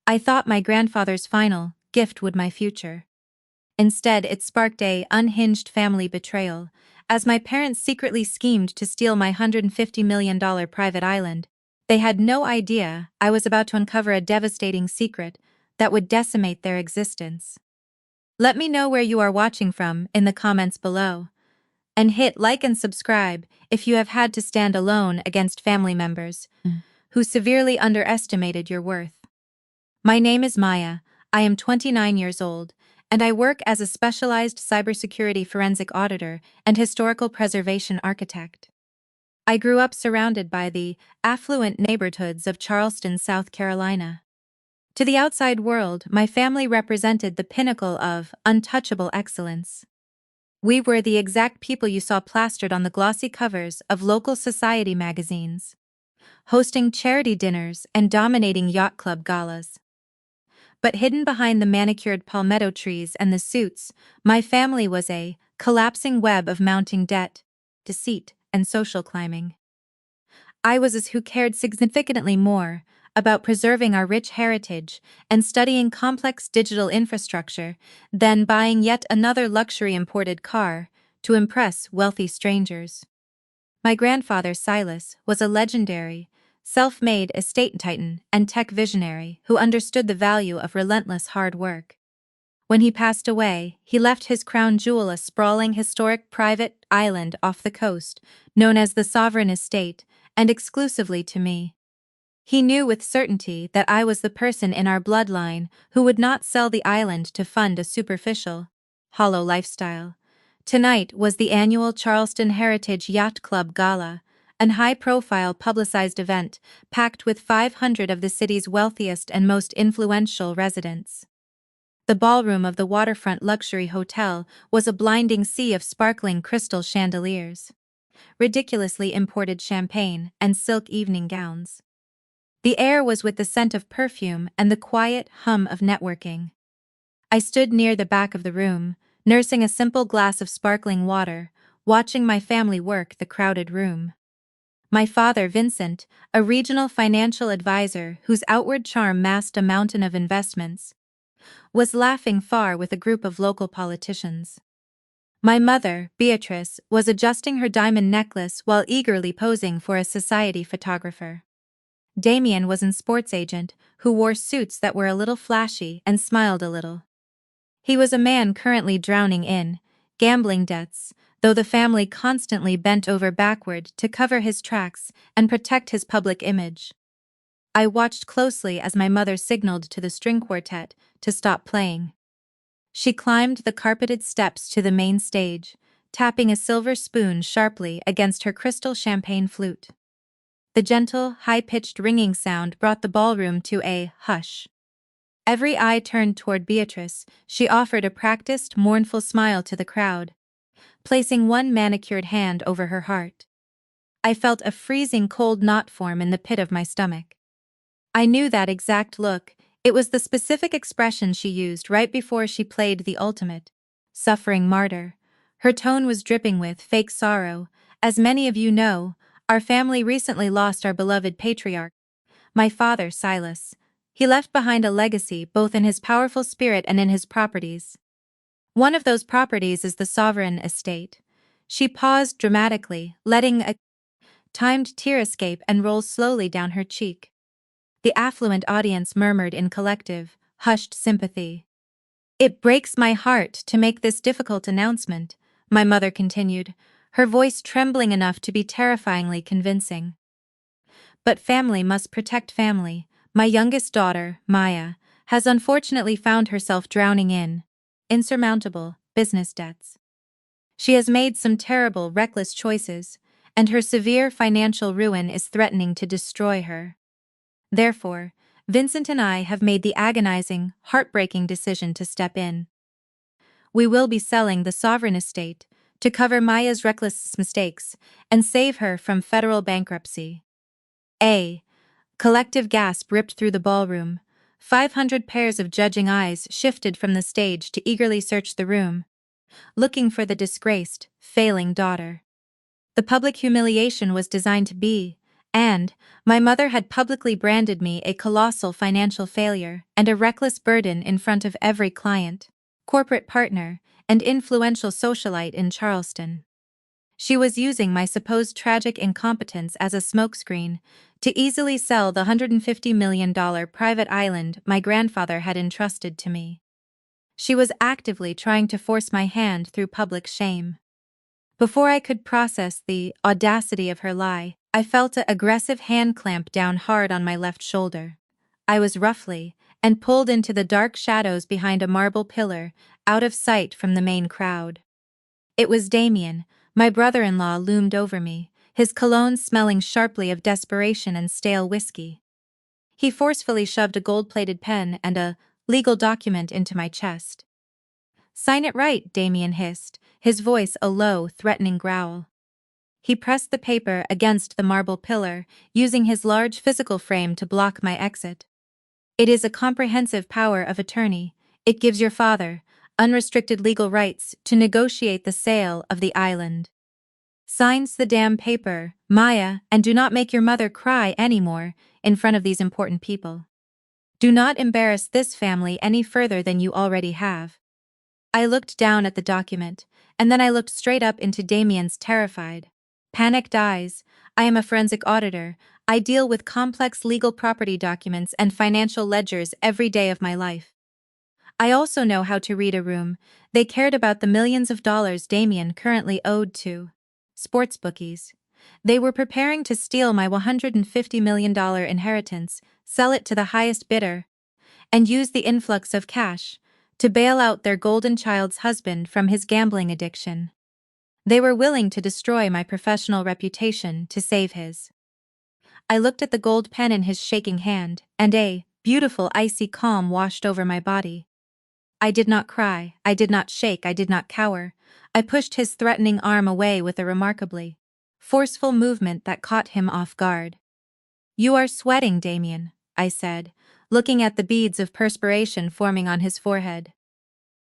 I thought my grandfather's final gift would my future. Instead, it sparked a unhinged family betrayal, as my parents secretly schemed to steal my $150 million private island. They had no idea I was about to uncover a devastating secret that would decimate their existence. Let me know where you are watching from in the comments below. And hit like and subscribe if you have had to stand alone against family members who severely underestimated your worth. My name is Maya, I am 29 years old, and I work as a specialized cybersecurity forensic auditor and historical preservation architect. I grew up surrounded by the affluent neighborhoods of Charleston, South Carolina. To the outside world, my family represented the pinnacle of untouchable excellence. We were the exact people you saw plastered on the glossy covers of local society magazines, hosting charity dinners and dominating yacht club galas. But hidden behind the manicured palmetto trees and the suits, my family was a collapsing web of mounting debt, deceit, and social climbing. I was as who cared significantly more about preserving our rich heritage and studying complex digital infrastructure than buying yet another luxury imported car to impress wealthy strangers. My grandfather Silas was a legendary, self-made estate titan and tech visionary who understood the value of relentless hard work. When he passed away, he left his crown jewel, a sprawling historic private island off the coast, known as the Sovereign Estate, and exclusively to me. He knew with certainty that I was the person in our bloodline who would not sell the island to fund a superficial, hollow lifestyle. Tonight was the annual Charleston Heritage Yacht Club Gala, an high-profile publicized event packed with 500 of the city's wealthiest and most influential residents. The ballroom of the waterfront luxury hotel was a blinding sea of sparkling crystal chandeliers, ridiculously imported champagne, and silk evening gowns. The air was with the scent of perfume and the quiet hum of networking. I stood near the back of the room, nursing a simple glass of sparkling water, watching my family work the crowded room. My father, Vincent, a regional financial advisor whose outward charm masked a mountain of investments, was laughing far with a group of local politicians. My mother, Beatrice, was adjusting her diamond necklace while eagerly posing for a society photographer. Damien was an sports agent who wore suits that were a little flashy and smiled a little. He was a man currently drowning in gambling debts, though the family constantly bent over backward to cover his tracks and protect his public image. I watched closely as my mother signaled to the string quartet to stop playing. She climbed the carpeted steps to the main stage, tapping a silver spoon sharply against her crystal champagne flute. The gentle, high-pitched ringing sound brought the ballroom to a hush. Every eye turned toward Beatrice. She offered a practiced, mournful smile to the crowd, placing one manicured hand over her heart. I felt a freezing cold knot form in the pit of my stomach. I knew that exact look. It was the specific expression she used right before she played the ultimate suffering martyr. Her tone was dripping with fake sorrow. As many of you know, our family recently lost our beloved patriarch, my father, Silas. He left behind a legacy both in his powerful spirit and in his properties. One of those properties is the Sovereign Estate. She paused dramatically, letting a timed tear escape and roll slowly down her cheek. The affluent audience murmured in collective, hushed sympathy. "It breaks my heart to make this difficult announcement," my mother continued, her voice trembling enough to be terrifyingly convincing. "But family must protect family. My youngest daughter, Maya, has unfortunately found herself drowning in insurmountable business debts. She has made some terrible, reckless choices, and her severe financial ruin is threatening to destroy her. Therefore, Vincent and I have made the agonizing, heartbreaking decision to step in. We will be selling the Sovereign Estate to cover Maya's reckless mistakes and save her from federal bankruptcy." A collective gasp ripped through the ballroom. 500 pairs of judging eyes shifted from the stage to eagerly search the room, looking for the disgraced, failing daughter. The public humiliation was designed to be And my mother had publicly branded me a colossal financial failure and a reckless burden in front of every client, corporate partner, and influential socialite in Charleston. She was using my supposed tragic incompetence as a smokescreen to easily sell the $150 million private island my grandfather had entrusted to me. She was actively trying to force my hand through public shame. Before I could process the audacity of her lie, I felt an aggressive hand clamp down hard on my left shoulder. I was roughly and pulled into the dark shadows behind a marble pillar, out of sight from the main crowd. It was Damien. My brother-in-law loomed over me, his cologne smelling sharply of desperation and stale whiskey. He forcefully shoved a gold-plated pen and a legal document into my chest. "Sign it right," Damien hissed, his voice a low, threatening growl. He pressed the paper against the marble pillar, using his large physical frame to block my exit. "It is a comprehensive power of attorney. It gives your father unrestricted legal rights to negotiate the sale of the island. Signs the damn paper, Maya, and do not make your mother cry anymore in front of these important people. Do not embarrass this family any further than you already have." I looked down at the document, and then I looked straight up into Damien's terrified, panicked eyes. "I am a forensic auditor. I deal with complex legal property documents and financial ledgers every day of my life. I also know how to read a room." They cared about the millions of dollars Damien currently owed to sports bookies. They were preparing to steal my $150 million inheritance, sell it to the highest bidder, and use the influx of cash to bail out their golden child's husband from his gambling addiction. They were willing to destroy my professional reputation to save his. I looked at the gold pen in his shaking hand, and a beautiful icy calm washed over my body. I did not cry, I did not shake, I did not cower. I pushed his threatening arm away with a remarkably forceful movement that caught him off guard. "You are sweating, Damien," I said, looking at the beads of perspiration forming on his forehead.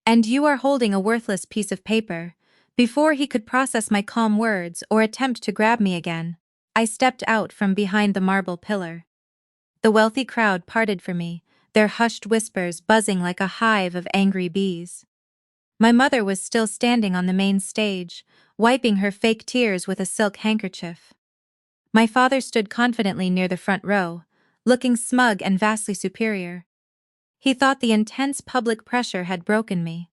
"And you are holding a worthless piece of paper." Before he could process my calm words or attempt to grab me again, I stepped out from behind the marble pillar. The wealthy crowd parted for me, their hushed whispers buzzing like a hive of angry bees. My mother was still standing on the main stage, wiping her fake tears with a silk handkerchief. My father stood confidently near the front row, looking smug and vastly superior. He thought the intense public pressure had broken me.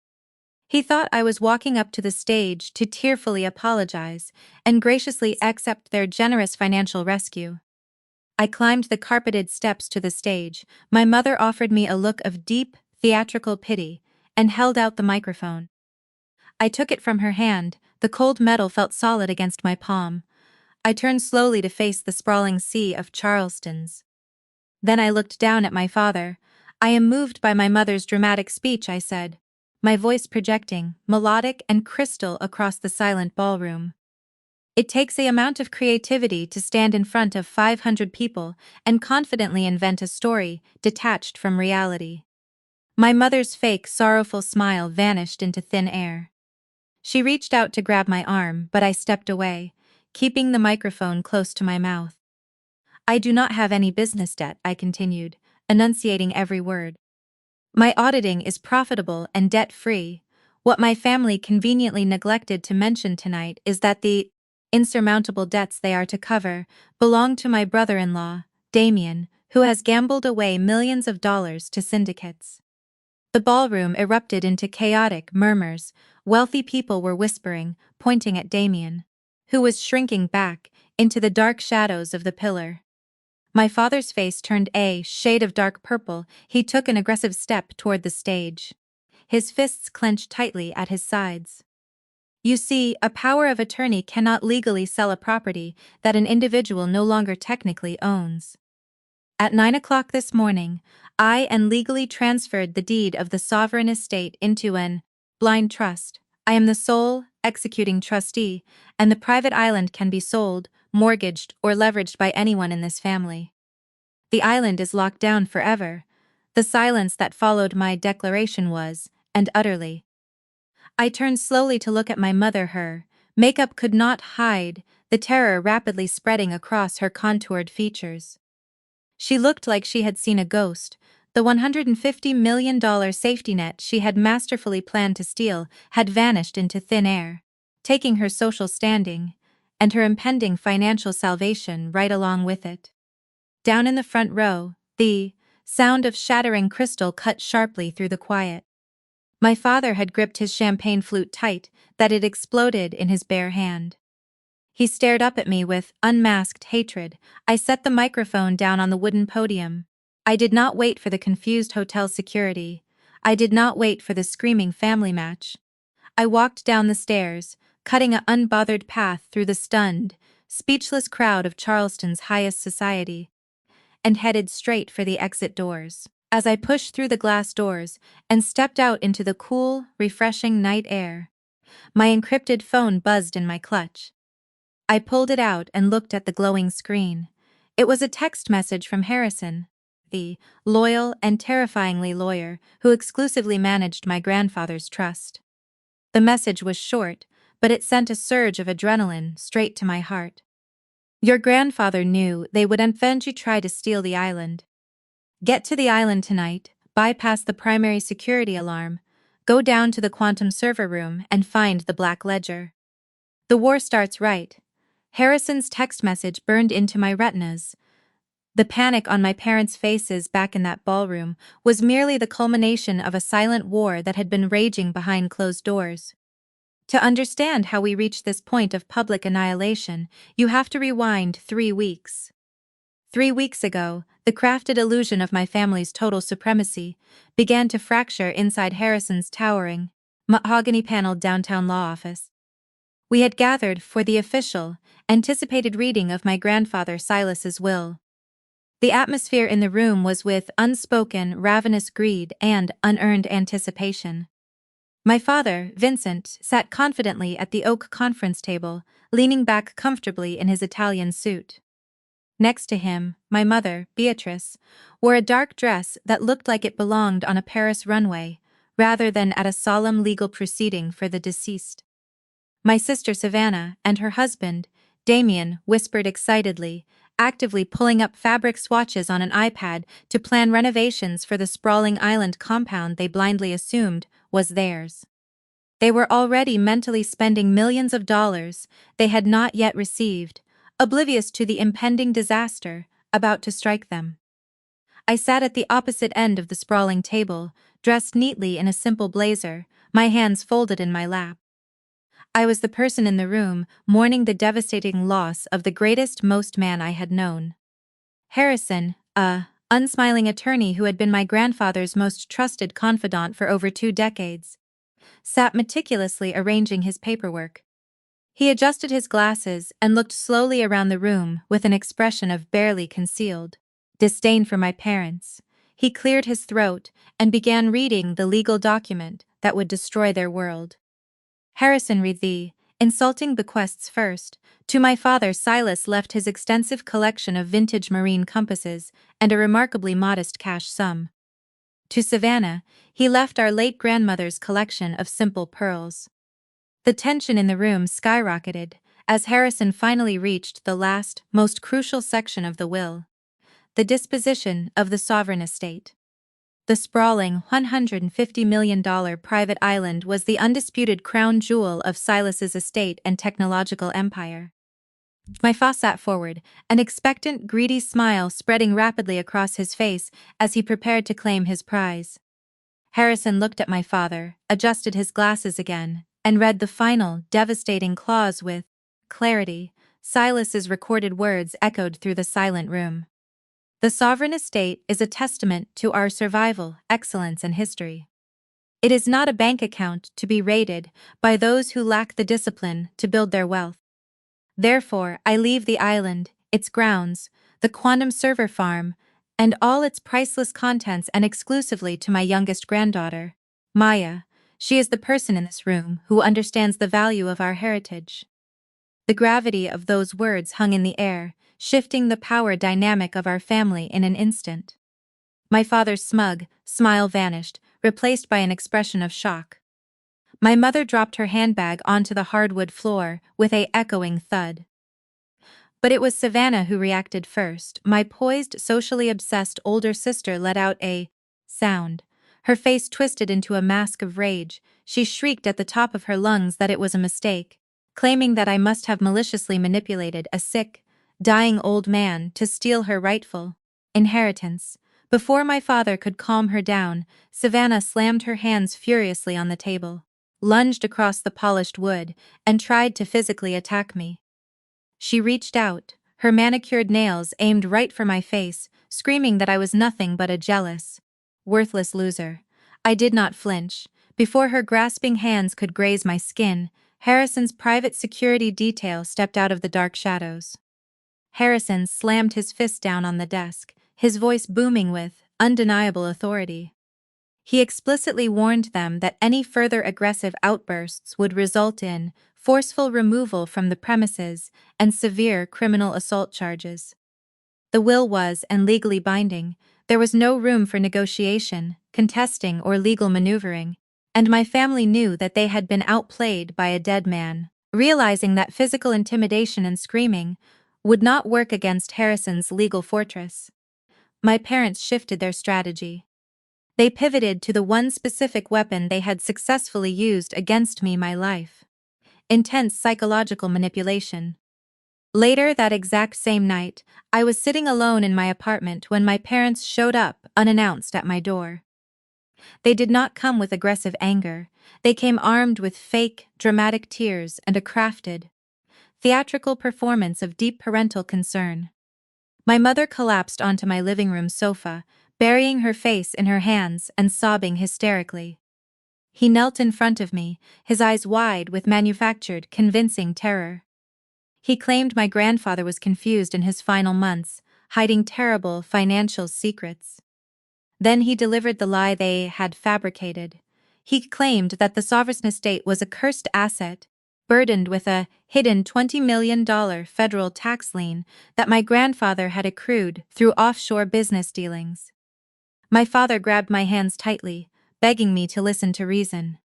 He thought I was walking up to the stage to tearfully apologize and graciously accept their generous financial rescue. I climbed the carpeted steps to the stage. My mother offered me a look of deep, theatrical pity and held out the microphone. I took it from her hand. The cold metal felt solid against my palm. I turned slowly to face the sprawling sea of Charlestons. Then I looked down at my father. "I am moved by my mother's dramatic speech," I said, my voice projecting, melodic and crystal across the silent ballroom. "It takes a amount of creativity to stand in front of 500 people and confidently invent a story detached from reality." My mother's fake, sorrowful smile vanished into thin air. She reached out to grab my arm, but I stepped away, keeping the microphone close to my mouth. "I do not have any business debt," I continued, enunciating every word. "My auditing is profitable and debt-free. What my family conveniently neglected to mention tonight is that the insurmountable debts they are to cover belong to my brother-in-law, Damien, who has gambled away millions of dollars to syndicates." The ballroom erupted into chaotic murmurs. Wealthy people were whispering, pointing at Damien, who was shrinking back into the dark shadows of the pillar. My father's face turned a shade of dark purple. He took an aggressive step toward the stage. His fists clenched tightly at his sides. "You see, a power of attorney cannot legally sell a property that an individual no longer technically owns. At 9 o'clock this morning, I legally transferred the deed of the sovereign estate into an blind trust. I am the sole executing trustee, and the private island can be sold, mortgaged, or leveraged by anyone in this family. The island is locked down forever." The silence that followed my declaration was, and utterly. I turned slowly to look at my mother. Her makeup could not hide the terror rapidly spreading across her contoured features. She looked like she had seen a ghost. The $150 million safety net she had masterfully planned to steal had vanished into thin air, taking her social standing and her impending financial salvation right along with it. Down in the front row, the sound of shattering crystal cut sharply through the quiet. My father had gripped his champagne flute tight, that it exploded in his bare hand. He stared up at me with unmasked hatred. I set the microphone down on the wooden podium. I did not wait for the confused hotel security. I did not wait for the screaming family match. I walked down the stairs, cutting an unbothered path through the stunned, speechless crowd of Charleston's highest society, and headed straight for the exit doors. As I pushed through the glass doors and stepped out into the cool, refreshing night air, my encrypted phone buzzed in my clutch. I pulled it out and looked at the glowing screen. It was a text message from Harrison, the loyal and terrifyingly lawyer who exclusively managed my grandfather's trust. The message was short, but it sent a surge of adrenaline straight to my heart. Your grandfather knew they would eventually try to steal the island. Get to the island tonight, bypass the primary security alarm, go down to the quantum server room and find the Black Ledger. The war starts right. Harrison's text message burned into my retinas. The panic on my parents' faces back in that ballroom was merely the culmination of a silent war that had been raging behind closed doors. To understand how we reached this point of public annihilation, you have to rewind 3 weeks. 3 weeks ago, the crafted illusion of my family's total supremacy began to fracture inside Harrison's towering, mahogany-paneled downtown law office. We had gathered for the official, anticipated reading of my grandfather Silas's will. The atmosphere in the room was with unspoken, ravenous greed and unearned anticipation. My father, Vincent, sat confidently at the oak conference table, leaning back comfortably in his Italian suit. Next to him, my mother, Beatrice, wore a dark dress that looked like it belonged on a Paris runway, rather than at a solemn legal proceeding for the deceased. My sister Savannah and her husband, Damien, whispered excitedly, actively pulling up fabric swatches on an iPad to plan renovations for the sprawling island compound they blindly assumed was theirs. They were already mentally spending millions of dollars they had not yet received, oblivious to the impending disaster about to strike them. I sat at the opposite end of the sprawling table, dressed neatly in a simple blazer, my hands folded in my lap. I was the person in the room mourning the devastating loss of the greatest most man I had known. Harrison, a unsmiling attorney who had been my grandfather's most trusted confidant for over 2 decades, sat meticulously arranging his paperwork. He adjusted his glasses and looked slowly around the room with an expression of barely concealed disdain for my parents. He cleared his throat and began reading the legal document that would destroy their world. Harrison read the insulting bequests first. To my father, Silas left his extensive collection of vintage marine compasses and a remarkably modest cash sum. To Savannah, he left our late grandmother's collection of simple pearls. The tension in the room skyrocketed as Harrison finally reached the last, most crucial section of the will: the disposition of the sovereign estate. The sprawling $150 million private island was the undisputed crown jewel of Silas's estate and technological empire. My fa sat forward, an expectant, greedy smile spreading rapidly across his face as he prepared to claim his prize. Harrison looked at my father, adjusted his glasses again, and read the final, devastating clause with clarity. Silas's recorded words echoed through the silent room. The sovereign estate is a testament to our survival, excellence, and history. It is not a bank account to be raided by those who lack the discipline to build their wealth. Therefore, I leave the island, its grounds, the quantum server farm, and all its priceless contents, and exclusively to my youngest granddaughter, Maya. She is the person in this room who understands the value of our heritage. The gravity of those words hung in the air, shifting the power dynamic of our family in an instant. My father's smug smile vanished, replaced by an expression of shock. My mother dropped her handbag onto the hardwood floor with an echoing thud. But it was Savannah who reacted first. My poised, socially obsessed older sister let out a sound. Her face twisted into a mask of rage. She shrieked at the top of her lungs that it was a mistake, claiming that I must have maliciously manipulated a sick, dying old man to steal her rightful inheritance. Before my father could calm her down, Savannah slammed her hands furiously on the table, lunged across the polished wood, and tried to physically attack me. She reached out, her manicured nails aimed right for my face, screaming that I was nothing but a jealous, worthless loser. I did not flinch. Before her grasping hands could graze my skin, Harrison's private security detail stepped out of the dark shadows. Harrison slammed his fist down on the desk, his voice booming with undeniable authority. He explicitly warned them that any further aggressive outbursts would result in forceful removal from the premises and severe criminal assault charges. The will was and legally binding. There was no room for negotiation, contesting, or legal maneuvering, and my family knew that they had been outplayed by a dead man. Realizing that physical intimidation and screaming would not work against Harrison's legal fortress, my parents shifted their strategy. They pivoted to the one specific weapon they had successfully used against me my life: intense psychological manipulation. Later that exact same night, I was sitting alone in my apartment when my parents showed up unannounced at my door. They did not come with aggressive anger. They came armed with fake, dramatic tears and a crafted, theatrical performance of deep parental concern. My mother collapsed onto my living room sofa, burying her face in her hands and sobbing hysterically. He knelt in front of me, his eyes wide with manufactured, convincing terror. He claimed my grandfather was confused in his final months, hiding terrible financial secrets. Then he delivered the lie they had fabricated. He claimed that the sovereign estate was a cursed asset, burdened with a hidden $20 million federal tax lien that my grandfather had accrued through offshore business dealings. My father grabbed my hands tightly, begging me to listen to reason.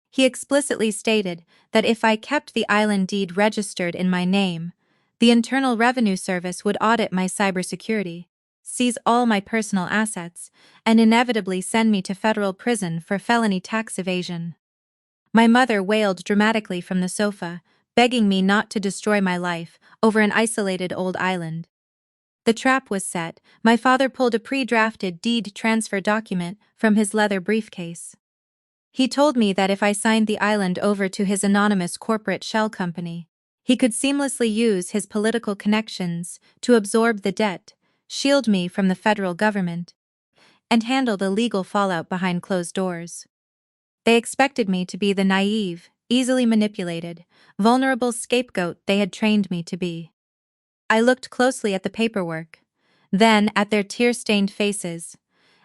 He explicitly stated that if I kept the island deed registered in my name, the Internal Revenue Service would audit my cybersecurity, seize all my personal assets, and inevitably send me to federal prison for felony tax evasion. My mother wailed dramatically from the sofa, begging me not to destroy my life over an isolated old island. The trap was set. My father pulled a pre-drafted deed transfer document from his leather briefcase. He told me that if I signed the island over to his anonymous corporate shell company, he could seamlessly use his political connections to absorb the debt, shield me from the federal government, and handle the legal fallout behind closed doors. They expected me to be the naive, easily manipulated, vulnerable scapegoat they had trained me to be. I looked closely at the paperwork, then at their tear-stained faces,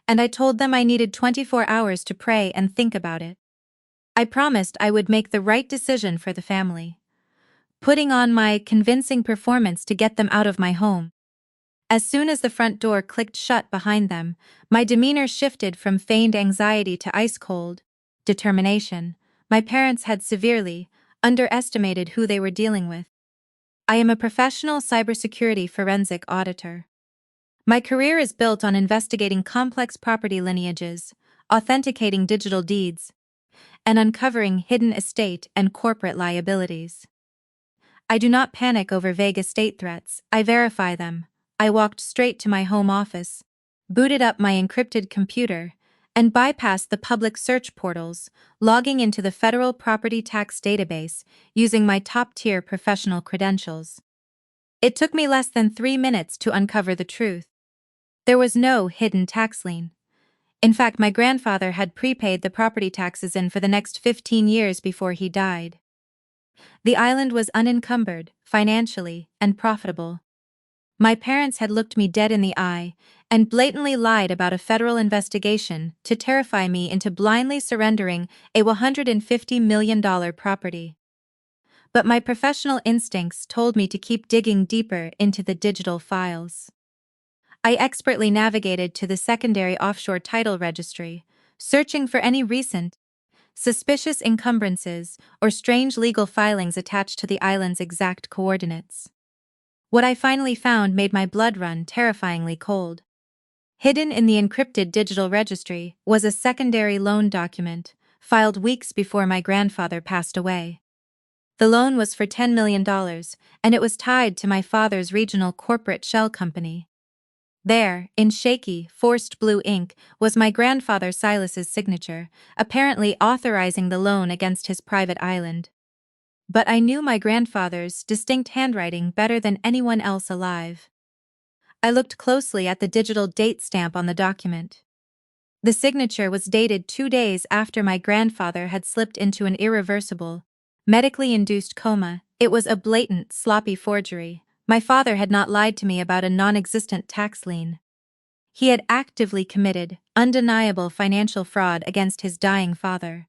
and I told them I needed 24 hours to pray and think about it. I promised I would make the right decision for the family, putting on my convincing performance to get them out of my home. As soon as the front door clicked shut behind them, my demeanor shifted from feigned anxiety to ice-cold determination. My parents had severely underestimated who they were dealing with. I am a professional cybersecurity forensic auditor. My career is built on investigating complex property lineages, authenticating digital deeds, and uncovering hidden estate and corporate liabilities. I do not panic over vague estate threats, I verify them. I walked straight to my home office, booted up my encrypted computer, and bypassed the public search portals, logging into the federal property tax database using my top-tier professional credentials. It took me less than 3 minutes to uncover the truth. There was no hidden tax lien. In fact, my grandfather had prepaid the property taxes in for the next 15 years before he died. The island was unencumbered, financially, and profitable. My parents had looked me dead in the eye and blatantly lied about a federal investigation to terrify me into blindly surrendering a $150 million property. But my professional instincts told me to keep digging deeper into the digital files. I expertly navigated to the secondary offshore title registry, searching for any recent, suspicious encumbrances or strange legal filings attached to the island's exact coordinates. What I finally found made my blood run terrifyingly cold. Hidden in the encrypted digital registry was a secondary loan document, filed weeks before my grandfather passed away. The loan was for $10 million, and it was tied to my father's regional corporate shell company. There, in shaky, forced blue ink, was my grandfather Silas's signature, apparently authorizing the loan against his private island. But I knew my grandfather's distinct handwriting better than anyone else alive. I looked closely at the digital date stamp on the document. The signature was dated 2 days after my grandfather had slipped into an irreversible, medically induced coma. It was a blatant, sloppy forgery. My father had not lied to me about a non-existent tax lien. He had actively committed undeniable financial fraud against his dying father.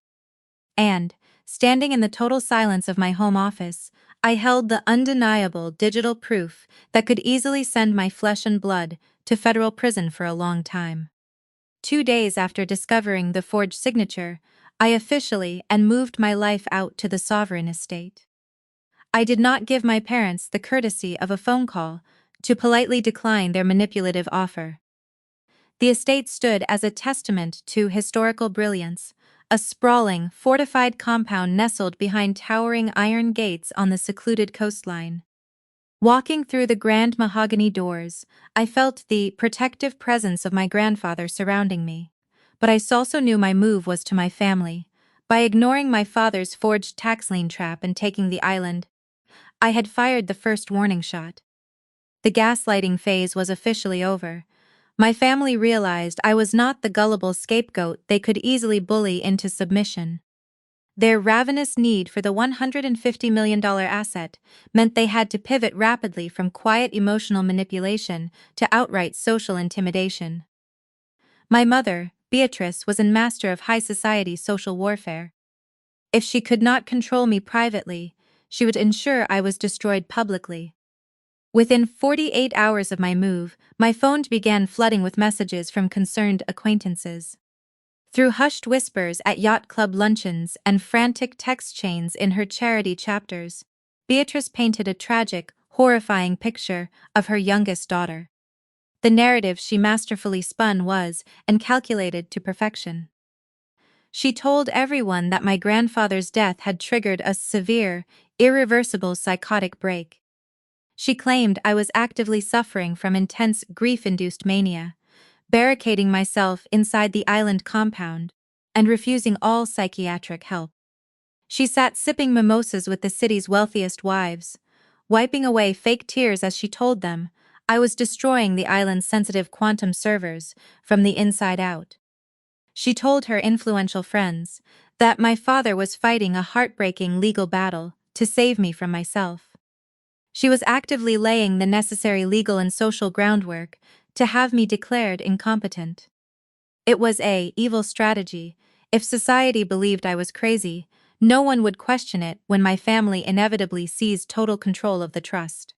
And, standing in the total silence of my home office, I held the undeniable digital proof that could easily send my flesh and blood to federal prison for a long time. 2 days after discovering the forged signature, I officially and moved my life out to the sovereign estate. I did not give my parents the courtesy of a phone call to politely decline their manipulative offer. The estate stood as a testament to historical brilliance, a sprawling, fortified compound nestled behind towering iron gates on the secluded coastline. Walking through the grand mahogany doors, I felt the protective presence of my grandfather surrounding me. But I also knew my move was to my family. By ignoring my father's forged tax lien trap and taking the island, I had fired the first warning shot. The gaslighting phase was officially over. My family realized I was not the gullible scapegoat they could easily bully into submission. Their ravenous need for the $150 million asset meant they had to pivot rapidly from quiet emotional manipulation to outright social intimidation. My mother, Beatrice, was a master of high society social warfare. If she could not control me privately, she would ensure I was destroyed publicly. Within 48 hours of my move, my phone began flooding with messages from concerned acquaintances. Through hushed whispers at yacht club luncheons and frantic text chains in her charity chapters, Beatrice painted a tragic, horrifying picture of her youngest daughter. The narrative she masterfully spun was, and calculated to perfection. She told everyone that my grandfather's death had triggered a severe, irreversible psychotic break. She claimed I was actively suffering from intense grief-induced mania, barricading myself inside the island compound, and refusing all psychiatric help. She sat sipping mimosas with the city's wealthiest wives, wiping away fake tears as she told them I was destroying the island's sensitive quantum servers from the inside out. She told her influential friends that my father was fighting a heartbreaking legal battle to save me from myself. She was actively laying the necessary legal and social groundwork to have me declared incompetent. It was an evil strategy. If society believed I was crazy, no one would question it when my family inevitably seized total control of the trust.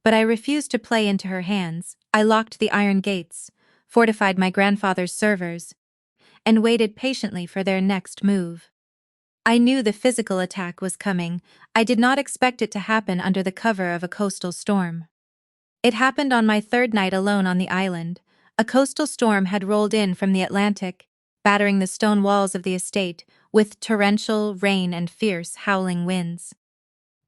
But I refused to play into her hands. I locked the iron gates, fortified my grandfather's servers, and waited patiently for their next move. I knew the physical attack was coming. I did not expect it to happen under the cover of a coastal storm. It happened on my third night alone on the island. A coastal storm had rolled in from the Atlantic, battering the stone walls of the estate with torrential rain and fierce, howling winds.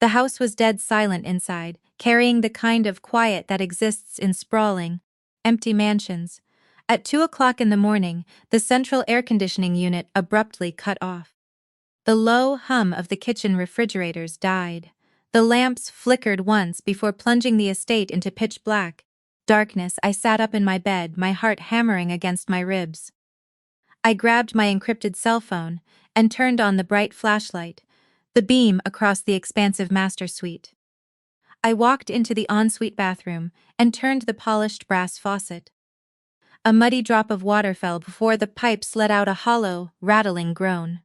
The house was dead silent inside, carrying the kind of quiet that exists in sprawling, empty mansions. At 2 o'clock in the morning, the central air conditioning unit abruptly cut off. The low hum of the kitchen refrigerators died. The lamps flickered once before plunging the estate into pitch black darkness. I sat up in my bed, my heart hammering against my ribs. I grabbed my encrypted cell phone and turned on the bright flashlight, the beam across the expansive master suite. I walked into the ensuite bathroom and turned the polished brass faucet. A muddy drop of water fell before the pipes let out a hollow, rattling groan.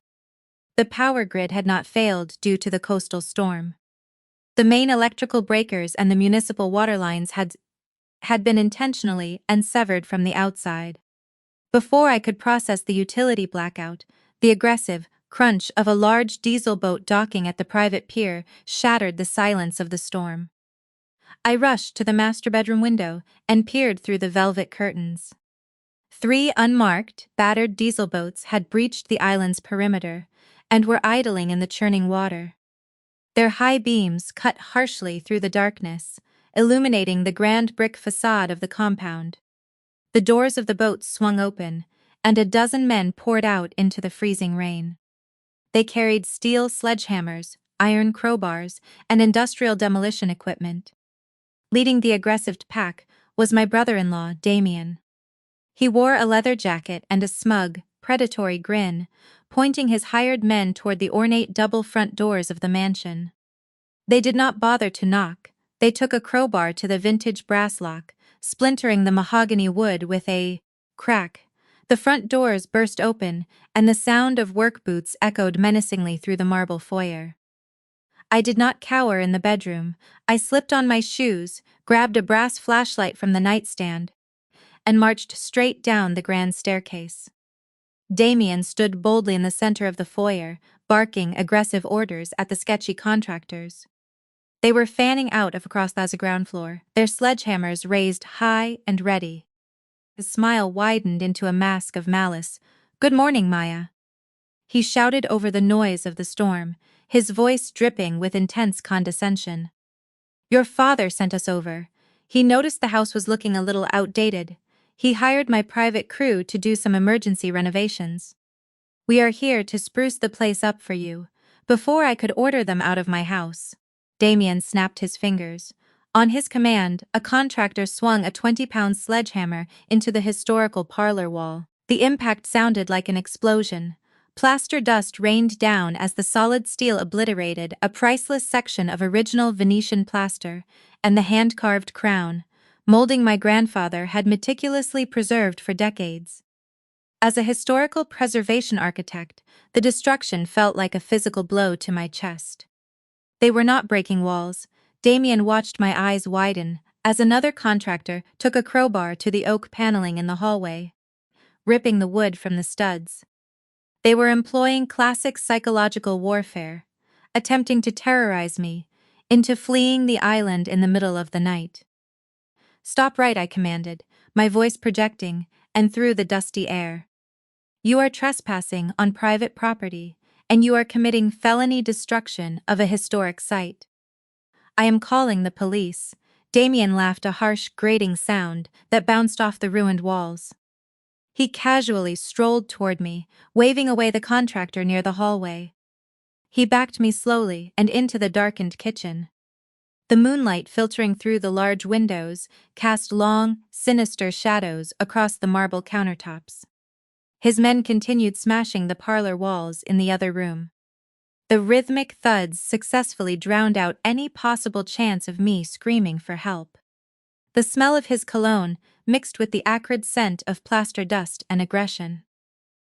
The power grid had not failed due to the coastal storm. The main electrical breakers and the municipal water lines had been intentionally and severed from the outside. Before I could process the utility blackout, the aggressive crunch of a large diesel boat docking at the private pier shattered the silence of the storm. I rushed to the master bedroom window and peered through the velvet curtains. 3 unmarked, battered diesel boats had breached the island's perimeter and were idling in the churning water. Their high beams cut harshly through the darkness, illuminating the grand brick facade of the compound. The doors of the boats swung open, and a dozen men poured out into the freezing rain. They carried steel sledgehammers, iron crowbars, and industrial demolition equipment. Leading the aggressive pack was my brother-in-law, Damien. He wore a leather jacket and a smug, predatory grin, pointing his hired men toward the ornate double front doors of the mansion. They did not bother to knock. They took a crowbar to the vintage brass lock, splintering the mahogany wood with a crack. The front doors burst open, and the sound of work boots echoed menacingly through the marble foyer. I did not cower in the bedroom. I slipped on my shoes, grabbed a brass flashlight from the nightstand, and marched straight down the grand staircase. Damien stood boldly in the center of the foyer, barking aggressive orders at the sketchy contractors. They were fanning out across the ground floor, their sledgehammers raised high and ready. His smile widened into a mask of malice. "Good morning, Maya." He shouted over the noise of the storm, his voice dripping with intense condescension. "Your father sent us over. He noticed the house was looking a little outdated. He hired my private crew to do some emergency renovations. We are here to spruce the place up for you, before I could order them out of my house." Damien snapped his fingers. On his command, a contractor swung a 20-pound sledgehammer into the historical parlor wall. The impact sounded like an explosion. Plaster dust rained down as the solid steel obliterated a priceless section of original Venetian plaster, and the hand-carved crown, molding my grandfather had meticulously preserved for decades. As a historical preservation architect, the destruction felt like a physical blow to my chest. They were not breaking walls. Damien watched my eyes widen as another contractor took a crowbar to the oak paneling in the hallway, ripping the wood from the studs. They were employing classic psychological warfare, attempting to terrorize me into fleeing the island in the middle of the night. "Stop right," I commanded, my voice projecting and through the dusty air. "You are trespassing on private property, and you are committing felony destruction of a historic site." "I am calling the police." Damien laughed, a harsh, grating sound that bounced off the ruined walls. He casually strolled toward me, waving away the contractor near the hallway. He backed me slowly and into the darkened kitchen. The moonlight filtering through the large windows cast long, sinister shadows across the marble countertops. His men continued smashing the parlor walls in the other room. The rhythmic thuds successfully drowned out any possible chance of me screaming for help. The smell of his cologne mixed with the acrid scent of plaster dust and aggression.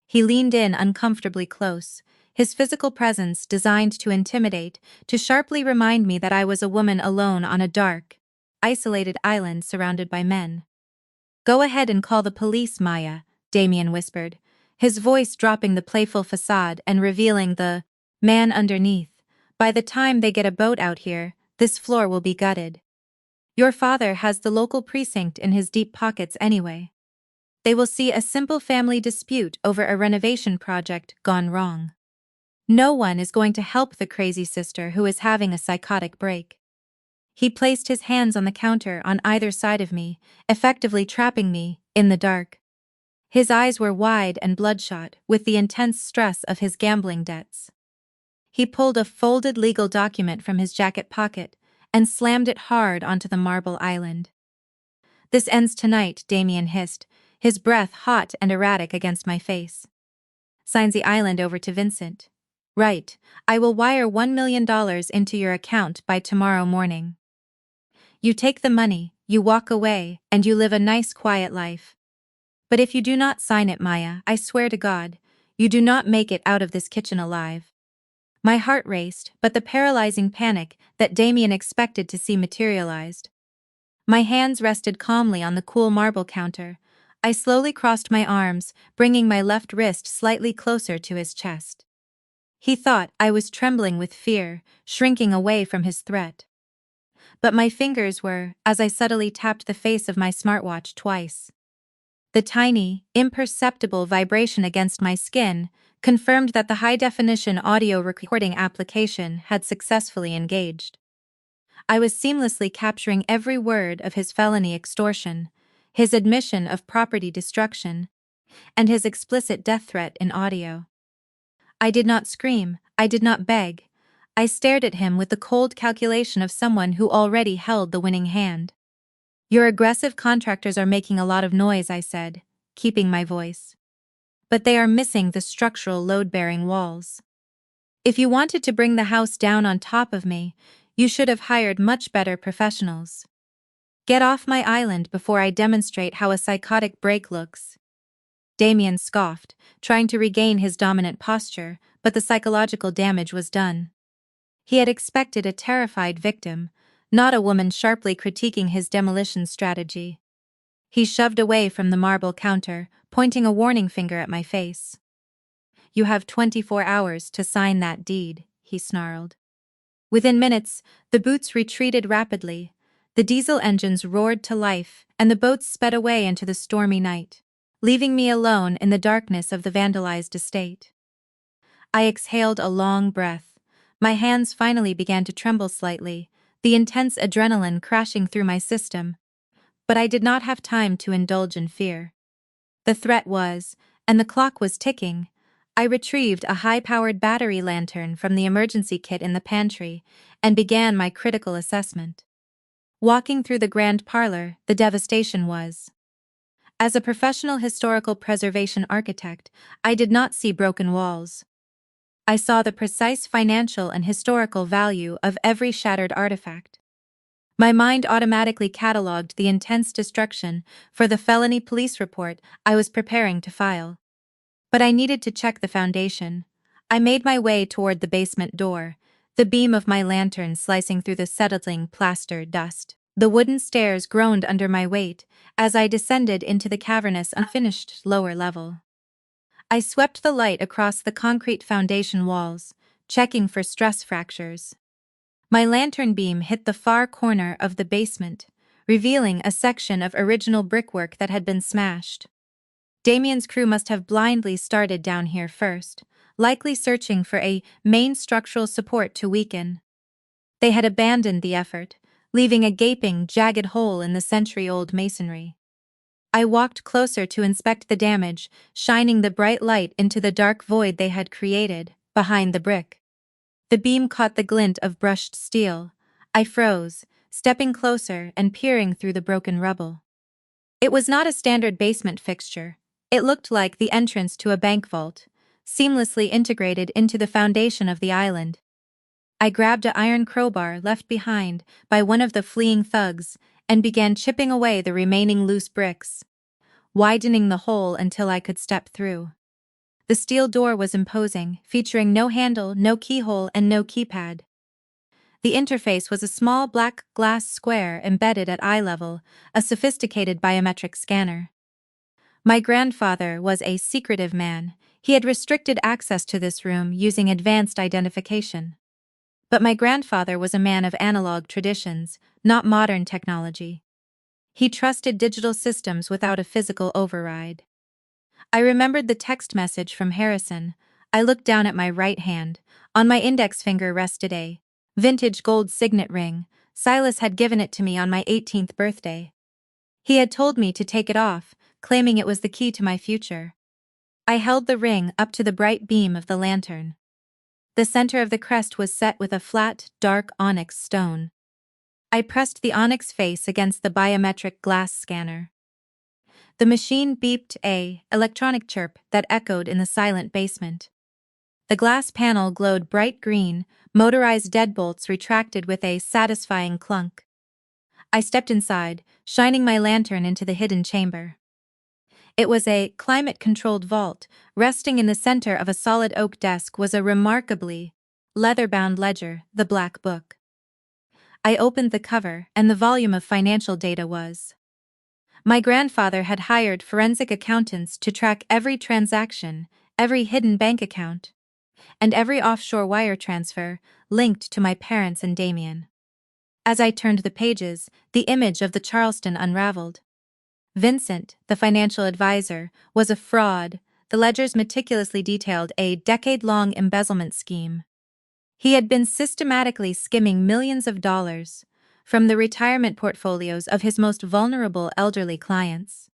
He leaned in uncomfortably close, his physical presence designed to intimidate, to sharply remind me that I was a woman alone on a dark, isolated island surrounded by men. "Go ahead and call the police, Maya," Damien whispered, his voice dropping the playful facade and revealing the man underneath. "By the time they get a boat out here, this floor will be gutted. Your father has the local precinct in his deep pockets anyway. They will see a simple family dispute over a renovation project gone wrong. No one is going to help the crazy sister who is having a psychotic break." He placed his hands on the counter on either side of me, effectively trapping me in the dark. His eyes were wide and bloodshot with the intense stress of his gambling debts. He pulled a folded legal document from his jacket pocket and slammed it hard onto the marble island. "This ends tonight," Damien hissed, his breath hot and erratic against my face. "Signs the island over to Vincent." "Right. I will wire $1 million into your account by tomorrow morning. You take the money, you walk away, and you live a nice quiet life. But if you do not sign it, Maya, I swear to God, you do not make it out of this kitchen alive." My heart raced, but the paralyzing panic that Damien expected to see materialized. My hands rested calmly on the cool marble counter. I slowly crossed my arms, bringing my left wrist slightly closer to his chest. He thought I was trembling with fear, shrinking away from his threat. but my fingers were, as I subtly tapped the face of my smartwatch twice. The tiny, imperceptible vibration against my skin confirmed that the high-definition audio recording application had successfully engaged. I was seamlessly capturing every word of his felony extortion, his admission of property destruction, and his explicit death threat in audio. I did not scream, I did not beg. I stared at him with the cold calculation of someone who already held the winning hand. "Your aggressive contractors are making a lot of noise," I said, keeping my voice. "But they are missing the structural load-bearing walls. If you wanted to bring the house down on top of me, you should have hired much better professionals. Get off my island before I demonstrate how a psychotic break looks." Damien scoffed, trying to regain his dominant posture, but the psychological damage was done. He had expected a terrified victim, not a woman sharply critiquing his demolition strategy. He shoved away from the marble counter, pointing a warning finger at my face. "You have 24 hours to sign that deed," he snarled. Within minutes, the boots retreated rapidly, the diesel engines roared to life, and the boats sped away into the stormy night, leaving me alone in the darkness of the vandalized estate. I exhaled a long breath. My hands finally began to tremble slightly, the intense adrenaline crashing through my system. But I did not have time to indulge in fear. The threat was, and the clock was ticking. I retrieved a high-powered battery lantern from the emergency kit in the pantry and began my critical assessment. Walking through the grand parlor, the devastation was. As a professional historical preservation architect, I did not see broken walls. I saw the precise financial and historical value of every shattered artifact. My mind automatically catalogued the intense destruction for the felony police report I was preparing to file. But I needed to check the foundation. I made my way toward the basement door, the beam of my lantern slicing through the settling plaster dust. The wooden stairs groaned under my weight as I descended into the cavernous, unfinished lower level. I swept the light across the concrete foundation walls, checking for stress fractures. My lantern beam hit the far corner of the basement, revealing a section of original brickwork that had been smashed. Damien's crew must have blindly started down here first, likely searching for a main structural support to weaken. They had abandoned the effort, leaving a gaping, jagged hole in the century-old masonry. I walked closer to inspect the damage, shining the bright light into the dark void they had created, behind the brick. The beam caught the glint of brushed steel. I froze, stepping closer and peering through the broken rubble. It was not a standard basement fixture. It looked like the entrance to a bank vault, seamlessly integrated into the foundation of the island. I grabbed an iron crowbar left behind by one of the fleeing thugs and began chipping away the remaining loose bricks, widening the hole until I could step through. The steel door was imposing, featuring no handle, no keyhole, and no keypad. The interface was a small black glass square embedded at eye level, a sophisticated biometric scanner. My grandfather was a secretive man. He had restricted access to this room using advanced identification. But my grandfather was a man of analog traditions, not modern technology. He trusted digital systems without a physical override. I remembered the text message from Harrison. I looked down at my right hand. On my index finger rested a vintage gold signet ring. Silas had given it to me on my 18th birthday. He had told me to take it off, claiming it was the key to my future. I held the ring up to the bright beam of the lantern. The center of the crest was set with a flat, dark onyx stone. I pressed the onyx face against the biometric glass scanner. The machine beeped a electronic chirp that echoed in the silent basement. The glass panel glowed bright green, motorized deadbolts retracted with a satisfying clunk. I stepped inside, shining my lantern into the hidden chamber. It was a climate-controlled vault. Resting in the center of a solid oak desk was a remarkably leather-bound ledger, the Black Book. I opened the cover, and the volume of financial data was. My grandfather had hired forensic accountants to track every transaction, every hidden bank account, and every offshore wire transfer linked to my parents and Damien. As I turned the pages, the image of the Charleston unraveled. Vincent, the financial advisor, was a fraud. The ledgers meticulously detailed a decade-long embezzlement scheme. He had been systematically skimming millions of dollars from the retirement portfolios of his most vulnerable elderly clients.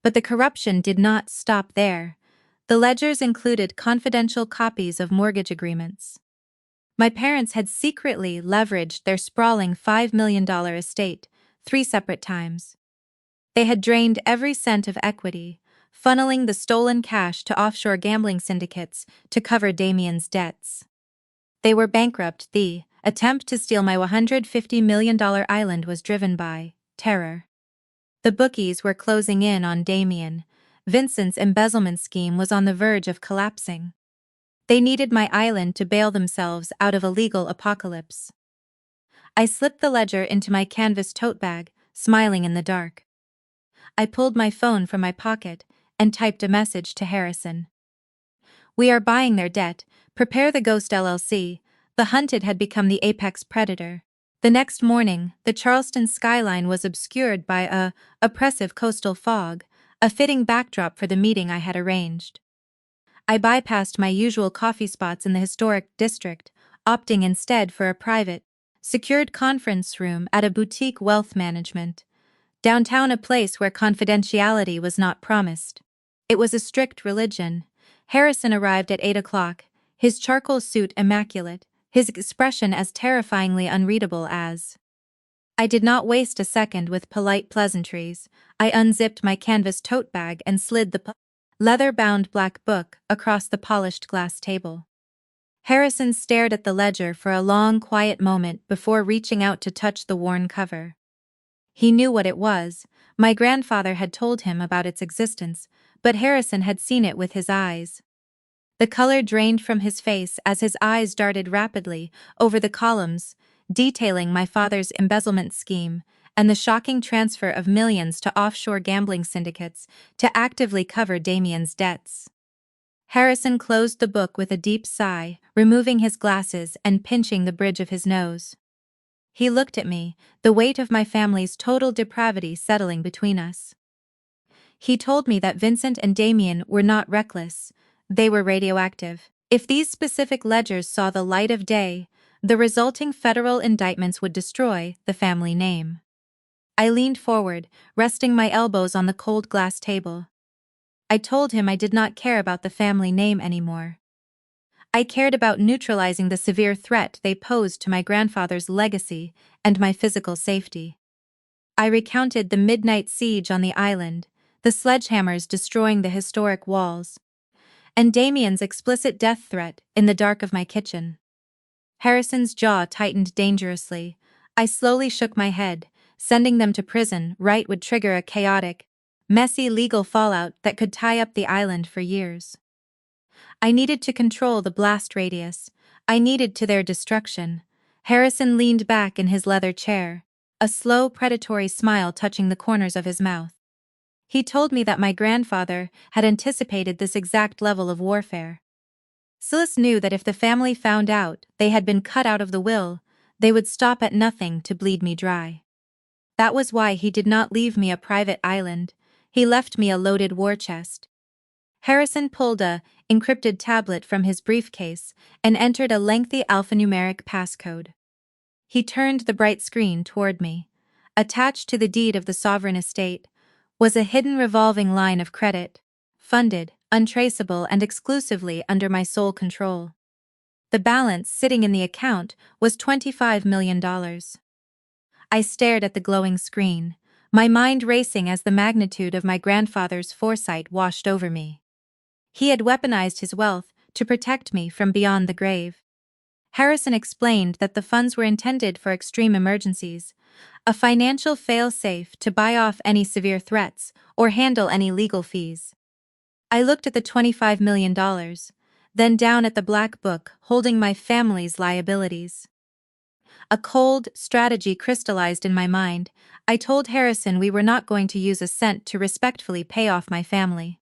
But the corruption did not stop there. The ledgers included confidential copies of mortgage agreements. My parents had secretly leveraged their sprawling $5 million estate 3 separate times. They had drained every cent of equity, funneling the stolen cash to offshore gambling syndicates to cover Damien's debts. They were bankrupt. The attempt to steal my $150 million island was driven by terror. The bookies were closing in on Damien. Vincent's embezzlement scheme was on the verge of collapsing. They needed my island to bail themselves out of a legal apocalypse. I slipped the ledger into my canvas tote bag, smiling in the dark. I pulled my phone from my pocket and typed a message to Harrison. "We are buying their debt. Prepare the Ghost LLC." The hunted had become the apex predator. The next morning, the Charleston skyline was obscured by a oppressive coastal fog, a fitting backdrop for the meeting I had arranged. I bypassed my usual coffee spots in the historic district, opting instead for a private, secured conference room at a boutique wealth management. Downtown, a place where confidentiality was not promised. It was a strict religion. Harrison arrived at 8 o'clock, his charcoal suit immaculate, his expression as terrifyingly unreadable as. I did not waste a second with polite pleasantries. I unzipped my canvas tote bag and slid the leather-bound black book across the polished glass table. Harrison stared at the ledger for a long, quiet moment before reaching out to touch the worn cover. He knew what it was. My grandfather had told him about its existence, but Harrison had seen it with his eyes. The color drained from his face as his eyes darted rapidly over the columns, detailing my father's embezzlement scheme and the shocking transfer of millions to offshore gambling syndicates to actively cover Damien's debts. Harrison closed the book with a deep sigh, removing his glasses and pinching the bridge of his nose. He looked at me, the weight of my family's total depravity settling between us. He told me that Vincent and Damien were not reckless. They were radioactive. If these specific ledgers saw the light of day, the resulting federal indictments would destroy the family name. I leaned forward, resting my elbows on the cold glass table. I told him I did not care about the family name anymore. I cared about neutralizing the severe threat they posed to my grandfather's legacy and my physical safety. I recounted the midnight siege on the island, the sledgehammers destroying the historic walls, and Damien's explicit death threat in the dark of my kitchen. Harrison's jaw tightened dangerously. I slowly shook my head. Sending them to prison would trigger a chaotic, messy legal fallout that could tie up the island for years. I needed to control the blast radius. I needed to their destruction. Harrison leaned back in his leather chair, a slow, predatory smile touching the corners of his mouth. He told me that my grandfather had anticipated this exact level of warfare. Silas knew that if the family found out they had been cut out of the will, they would stop at nothing to bleed me dry. That was why he did not leave me a private island. He left me a loaded war chest. Harrison pulled a encrypted tablet from his briefcase and entered a lengthy alphanumeric passcode. He turned the bright screen toward me. Attached to the deed of the sovereign estate was a hidden revolving line of credit, funded, untraceable, and exclusively under my sole control. The balance sitting in the account was $25 million. I stared at the glowing screen, my mind racing as the magnitude of my grandfather's foresight washed over me. He had weaponized his wealth to protect me from beyond the grave. Harrison explained that the funds were intended for extreme emergencies, a financial fail-safe to buy off any severe threats or handle any legal fees. I looked at the $25 million, then down at the black book holding my family's liabilities. A cold strategy crystallized in my mind. I told Harrison we were not going to use a cent to respectfully pay off my family.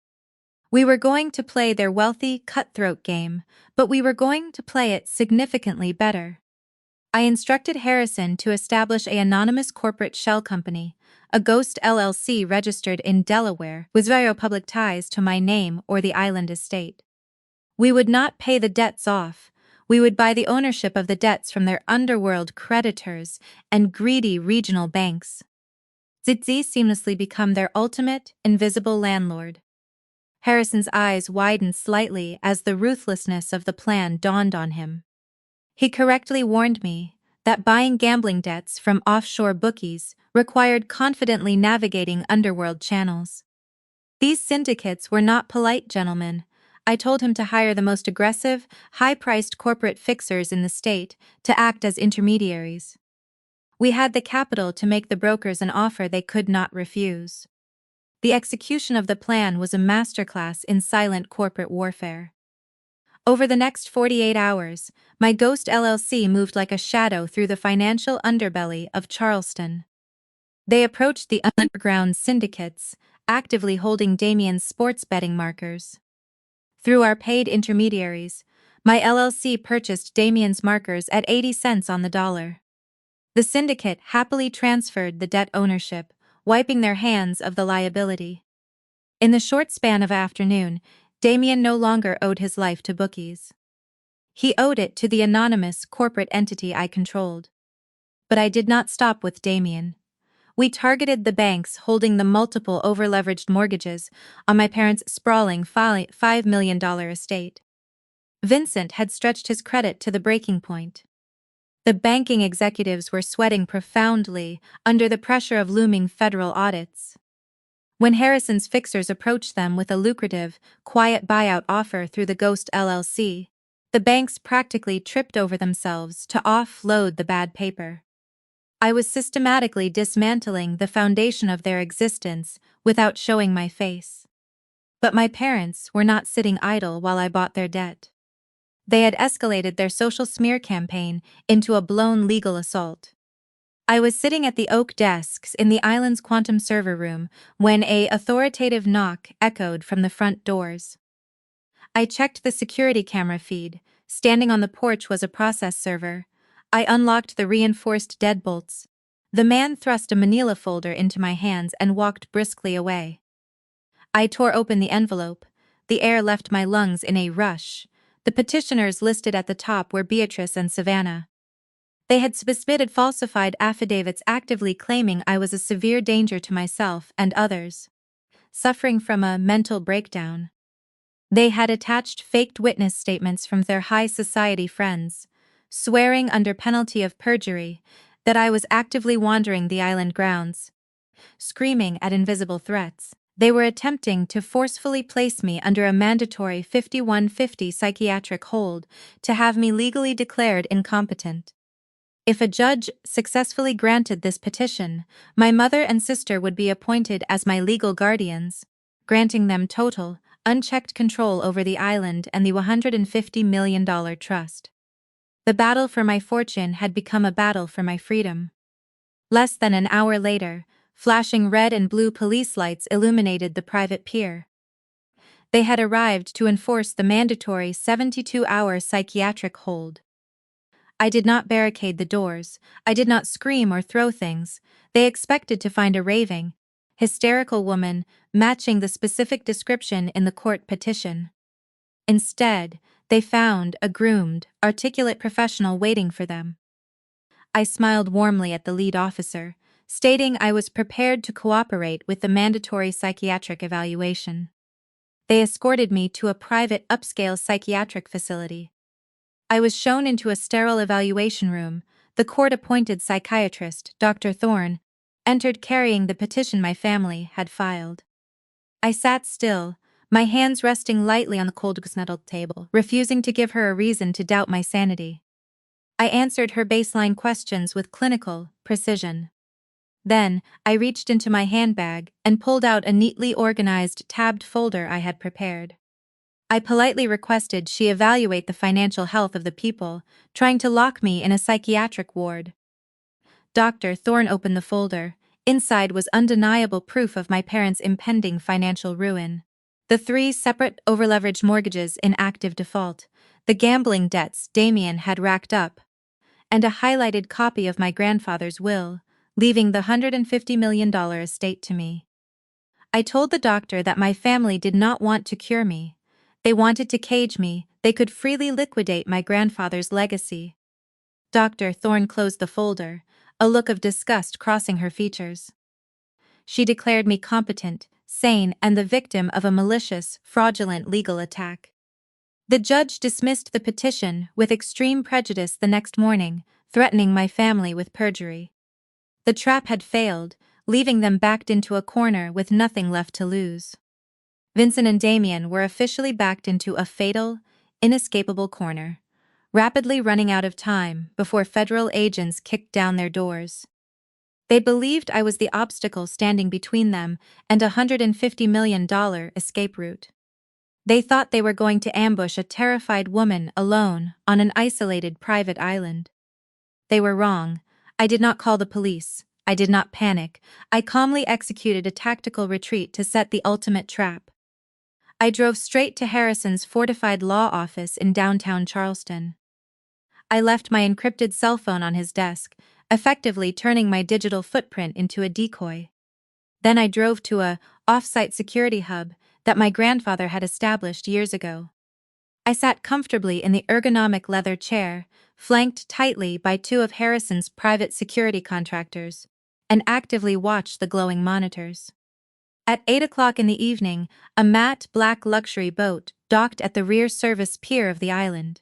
We were going to play their wealthy, cutthroat game, but we were going to play it significantly better. I instructed Harrison to establish an anonymous corporate shell company, a ghost LLC registered in Delaware with zero public ties to my name or the island estate. We would not pay the debts off. We would buy the ownership of the debts from their underworld creditors and greedy regional banks. Zitzi seamlessly become their ultimate, invisible landlord. Harrison's eyes widened slightly as the ruthlessness of the plan dawned on him. He correctly warned me that buying gambling debts from offshore bookies required confidently navigating underworld channels. These syndicates were not polite gentlemen. I told him to hire the most aggressive, high-priced corporate fixers in the state to act as intermediaries. We had the capital to make the brokers an offer they could not refuse. The execution of the plan was a masterclass in silent corporate warfare. Over the next 48 hours, my Ghost LLC moved like a shadow through the financial underbelly of Charleston. They approached the underground syndicates, actively holding Damien's sports betting markers. Through our paid intermediaries, my LLC purchased Damien's markers at 80 cents on the dollar. The syndicate happily transferred the debt ownership, wiping their hands of the liability. In the short span of afternoon, Damien no longer owed his life to bookies. He owed it to the anonymous corporate entity I controlled. But I did not stop with Damien. We targeted the banks holding the multiple over-leveraged mortgages on my parents' sprawling $5 million estate. Vincent had stretched his credit to the breaking point. The banking executives were sweating profoundly under the pressure of looming federal audits. When Harrison's fixers approached them with a lucrative, quiet buyout offer through the Ghost LLC, the banks practically tripped over themselves to offload the bad paper. I was systematically dismantling the foundation of their existence without showing my face. But my parents were not sitting idle while I bought their debt. They had escalated their social smear campaign into a blown legal assault. I was sitting at the oak desks in the island's quantum server room when an authoritative knock echoed from the front doors. I checked the security camera feed. Standing on the porch was a process server. I unlocked the reinforced deadbolts. The man thrust a manila folder into my hands and walked briskly away. I tore open the envelope. The air left my lungs in a rush. The petitioners listed at the top were Beatrice and Savannah. They had submitted falsified affidavits actively claiming I was a severe danger to myself and others, suffering from a mental breakdown. They had attached faked witness statements from their high society friends, swearing under penalty of perjury that I was actively wandering the island grounds, screaming at invisible threats. They were attempting to forcefully place me under a mandatory 5150 psychiatric hold to have me legally declared incompetent. If a judge successfully granted this petition, my mother and sister would be appointed as my legal guardians, granting them total, unchecked control over the island and the $150 million trust. The battle for my fortune had become a battle for my freedom. Less than an hour later, flashing red and blue police lights illuminated the private pier. They had arrived to enforce the mandatory 72-hour psychiatric hold. I did not barricade the doors. I did not scream or throw things. They expected to find a raving, hysterical woman matching the specific description in the court petition. Instead, they found a groomed, articulate professional waiting for them. I smiled warmly at the lead officer, stating I was prepared to cooperate with the mandatory psychiatric evaluation. They escorted me to a private upscale psychiatric facility. I was shown into a sterile evaluation room. The court-appointed psychiatrist, Dr. Thorne, entered carrying the petition my family had filed. I sat still, my hands resting lightly on the cold snuggled table, refusing to give her a reason to doubt my sanity. I answered her baseline questions with clinical precision. Then, I reached into my handbag and pulled out a neatly organized tabbed folder I had prepared. I politely requested she evaluate the financial health of the people trying to lock me in a psychiatric ward. Dr. Thorne opened the folder. Inside was undeniable proof of my parents' impending financial ruin. The 3 separate over-leveraged mortgages in active default, the gambling debts Damien had racked up, and a highlighted copy of my grandfather's will, leaving the $150 million estate to me. I told the doctor that my family did not want to cure me. They wanted to cage me. They could freely liquidate my grandfather's legacy. Dr. Thorne closed the folder, a look of disgust crossing her features. She declared me competent, sane, and the victim of a malicious, fraudulent legal attack. The judge dismissed the petition with extreme prejudice the next morning, threatening my family with perjury. The trap had failed, leaving them backed into a corner with nothing left to lose. Vincent and Damien were officially backed into a fatal, inescapable corner, rapidly running out of time before federal agents kicked down their doors. They believed I was the obstacle standing between them and a $150 million escape route. They thought they were going to ambush a terrified woman alone on an isolated private island. They were wrong. I did not call the police. I did not panic. I calmly executed a tactical retreat to set the ultimate trap. I drove straight to Harrison's fortified law office in downtown Charleston. I left my encrypted cell phone on his desk, effectively turning my digital footprint into a decoy. Then I drove to a off-site security hub that my grandfather had established years ago. I sat comfortably in the ergonomic leather chair, flanked tightly by two of Harrison's private security contractors, and actively watched the glowing monitors. At 8 o'clock in the evening, a matte black luxury boat docked at the rear service pier of the island.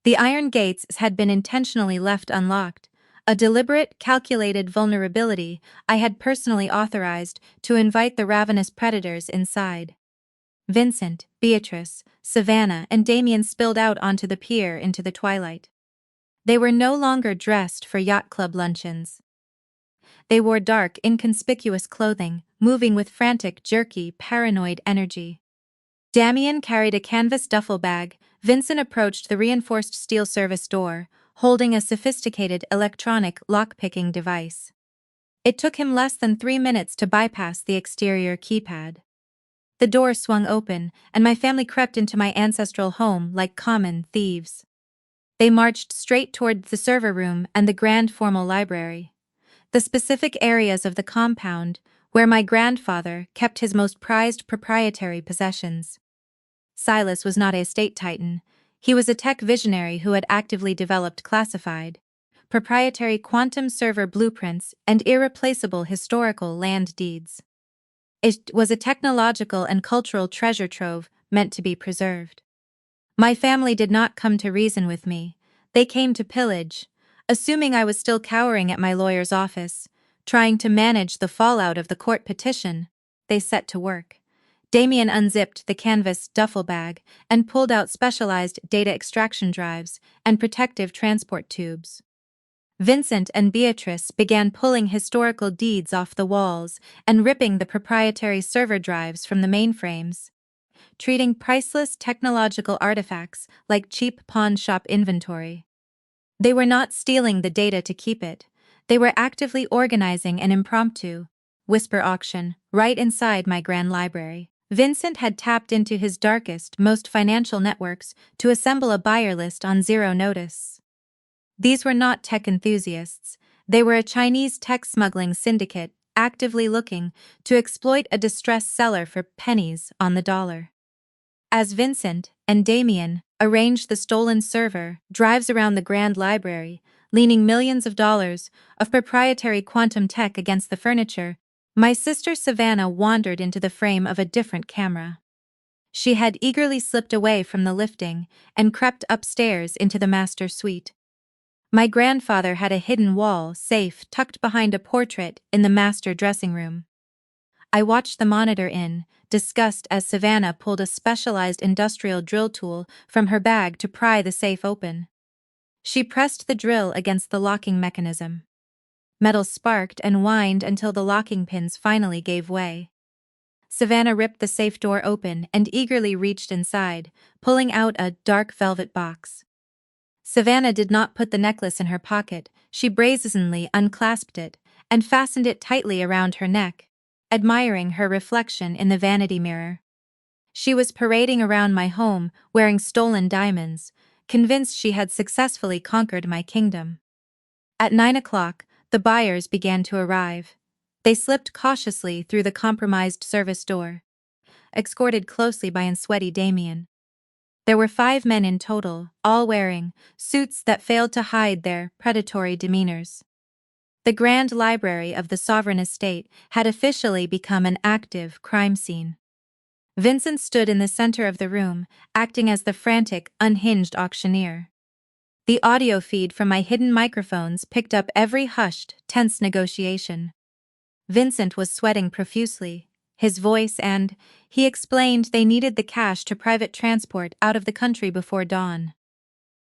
The iron gates had been intentionally left unlocked, a deliberate, calculated vulnerability I had personally authorized to invite the ravenous predators inside. Vincent, Beatrice, Savannah, and Damien spilled out onto the pier into the twilight. They were no longer dressed for yacht club luncheons. They wore dark, inconspicuous clothing, moving with frantic, jerky, paranoid energy. Damien carried a canvas duffel bag. Vincent approached the reinforced steel service door, holding a sophisticated electronic lock-picking device. It took him less than 3 minutes to bypass the exterior keypad. The door swung open, and my family crept into my ancestral home like common thieves. They marched straight toward the server room and the grand formal library, the specific areas of the compound where my grandfather kept his most prized proprietary possessions. Silas was not a estate titan. He was a tech visionary who had actively developed classified, proprietary quantum server blueprints and irreplaceable historical land deeds. It was a technological and cultural treasure trove meant to be preserved. My family did not come to reason with me. They came to pillage. Assuming I was still cowering at my lawyer's office, trying to manage the fallout of the court petition, they set to work. Damien unzipped the canvas duffel bag and pulled out specialized data extraction drives and protective transport tubes. Vincent and Beatrice began pulling historical deeds off the walls and ripping the proprietary server drives from the mainframes, treating priceless technological artifacts like cheap pawn shop inventory. They were not stealing the data to keep it. They were actively organizing an impromptu whisper auction right inside my grand library. Vincent had tapped into his darkest, most financial networks to assemble a buyer list on zero notice. These were not tech enthusiasts. They were a Chinese tech smuggling syndicate actively looking to exploit a distressed seller for pennies on the dollar. As Vincent and Damien arranged the stolen server drives around the grand library, leaning millions of dollars of proprietary quantum tech against the furniture, my sister Savannah wandered into the frame of a different camera. She had eagerly slipped away from the lifting and crept upstairs into the master suite. My grandfather had a hidden wall safe tucked behind a portrait in the master dressing room. I watched the monitor in disgust as Savannah pulled a specialized industrial drill tool from her bag to pry the safe open. She pressed the drill against the locking mechanism. Metal sparked and whined until the locking pins finally gave way. Savannah ripped the safe door open and eagerly reached inside, pulling out a dark velvet box. Savannah did not put the necklace in her pocket. She brazenly unclasped it and fastened it tightly around her neck, admiring her reflection in the vanity mirror. She was parading around my home wearing stolen diamonds, convinced she had successfully conquered my kingdom. At 9 o'clock, the buyers began to arrive. They slipped cautiously through the compromised service door, escorted closely by a sweaty Damien. There were 5 men in total, all wearing suits that failed to hide their predatory demeanors. The grand library of the sovereign estate had officially become an active crime scene. Vincent stood in the center of the room, acting as the frantic, unhinged auctioneer. The audio feed from my hidden microphones picked up every hushed, tense negotiation. Vincent was sweating profusely, his voice and, he explained they needed the cash to private transport out of the country before dawn.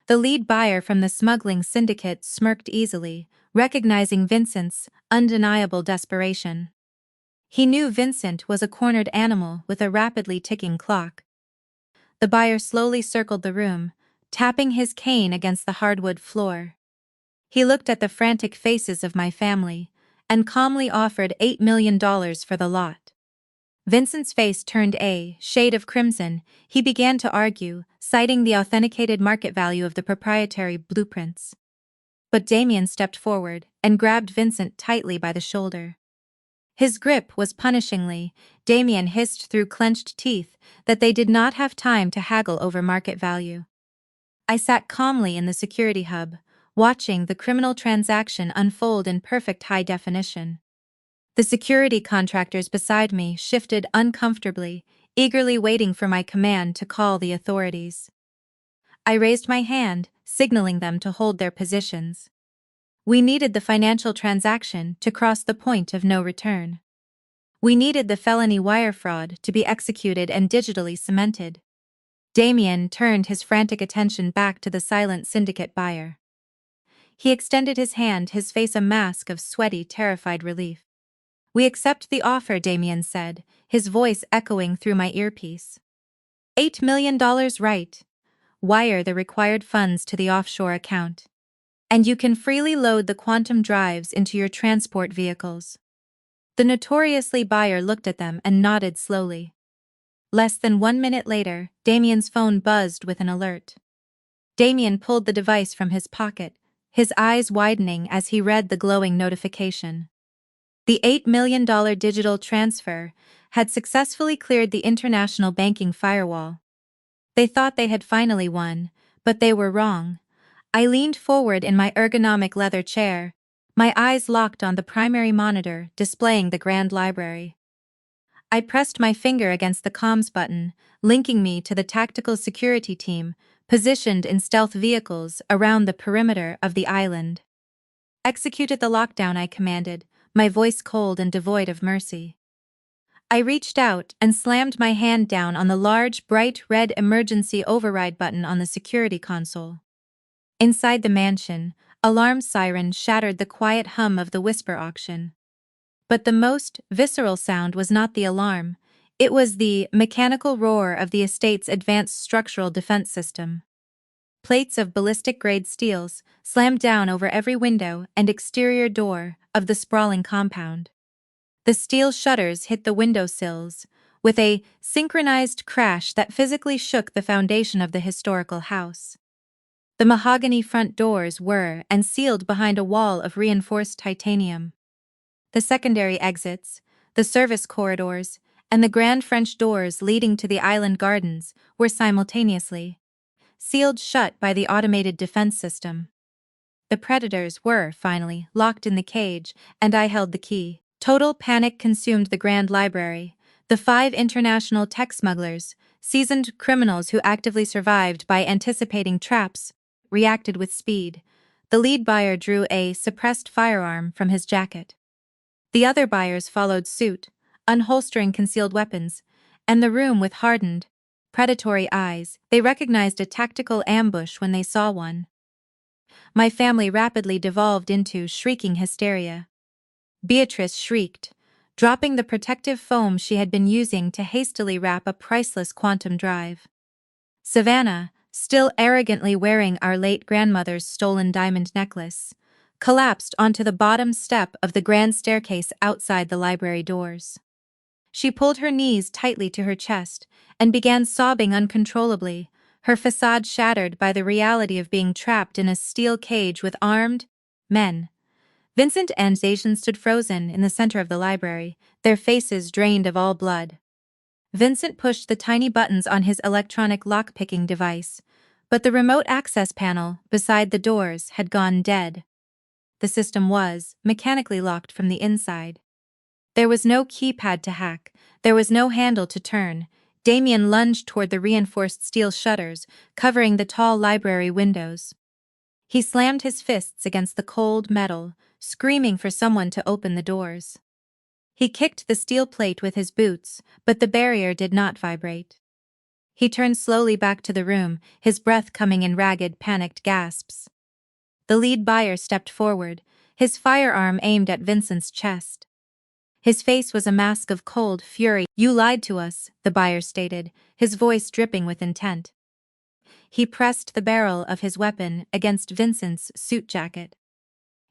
The lead buyer from the smuggling syndicate smirked easily, recognizing Vincent's undeniable desperation. He knew Vincent was a cornered animal with a rapidly ticking clock. The buyer slowly circled the room, tapping his cane against the hardwood floor. He looked at the frantic faces of my family, and calmly offered $8 million for the lot. Vincent's face turned a shade of crimson. He began to argue, citing the authenticated market value of the proprietary blueprints. But Damien stepped forward and grabbed Vincent tightly by the shoulder. His grip was punishingly. Damien hissed through clenched teeth that they did not have time to haggle over market value. I sat calmly in the security hub, watching the criminal transaction unfold in perfect high definition. The security contractors beside me shifted uncomfortably, eagerly waiting for my command to call the authorities. I raised my hand, signaling them to hold their positions. We needed the financial transaction to cross the point of no return. We needed the felony wire fraud to be executed and digitally cemented. Damien turned his frantic attention back to the silent syndicate buyer. He extended his hand, his face a mask of sweaty, terrified relief. "We accept the offer," Damien said, his voice echoing through my earpiece. $8 million, right? Wire the required funds to the offshore account. And you can freely load the quantum drives into your transport vehicles. The notoriously buyer looked at them and nodded slowly. Less than 1 minute later, Damien's phone buzzed with an alert. Damien pulled the device from his pocket, his eyes widening as he read the glowing notification. The $8 million digital transfer had successfully cleared the international banking firewall. They thought they had finally won, but they were wrong. I leaned forward in my ergonomic leather chair, my eyes locked on the primary monitor displaying the Grand Library. I pressed my finger against the comms button, linking me to the tactical security team, positioned in stealth vehicles around the perimeter of the island. "Execute the lockdown," I commanded, my voice cold and devoid of mercy. I reached out and slammed my hand down on the large, bright red emergency override button on the security console. Inside the mansion, alarm sirens shattered the quiet hum of the whisper auction. But the most visceral sound was not the alarm, it was the mechanical roar of the estate's advanced structural defense system. Plates of ballistic-grade steels slammed down over every window and exterior door of the sprawling compound. The steel shutters hit the windowsills, with a synchronized crash that physically shook the foundation of the historical house. The mahogany front doors were and sealed behind a wall of reinforced titanium. The secondary exits, the service corridors, and the grand French doors leading to the island gardens were simultaneously sealed shut by the automated defense system. The predators were, finally, locked in the cage, and I held the key. Total panic consumed the Grand Library. The 5 international tech smugglers, seasoned criminals who actively survived by anticipating traps, reacted with speed. The lead buyer drew a suppressed firearm from his jacket. The other buyers followed suit, unholstering concealed weapons, and the room with hardened, predatory eyes. They recognized a tactical ambush when they saw one. My family rapidly devolved into shrieking hysteria. Beatrice shrieked, dropping the protective foam she had been using to hastily wrap a priceless quantum drive. Savannah, still arrogantly wearing our late grandmother's stolen diamond necklace, collapsed onto the bottom step of the grand staircase outside the library doors. She pulled her knees tightly to her chest and began sobbing uncontrollably, her facade shattered by the reality of being trapped in a steel cage with armed men. Vincent and Zacian stood frozen in the center of the library, their faces drained of all blood. Vincent pushed the tiny buttons on his electronic lock-picking device, but the remote access panel beside the doors had gone dead. The system was mechanically locked from the inside. There was no keypad to hack, there was no handle to turn. Damien lunged toward the reinforced steel shutters, covering the tall library windows. He slammed his fists against the cold metal, screaming for someone to open the doors. He kicked the steel plate with his boots, but the barrier did not vibrate. He turned slowly back to the room, his breath coming in ragged, panicked gasps. The lead buyer stepped forward, his firearm aimed at Vincent's chest. His face was a mask of cold fury. "You lied to us," the buyer stated, his voice dripping with intent. He pressed the barrel of his weapon against Vincent's suit jacket.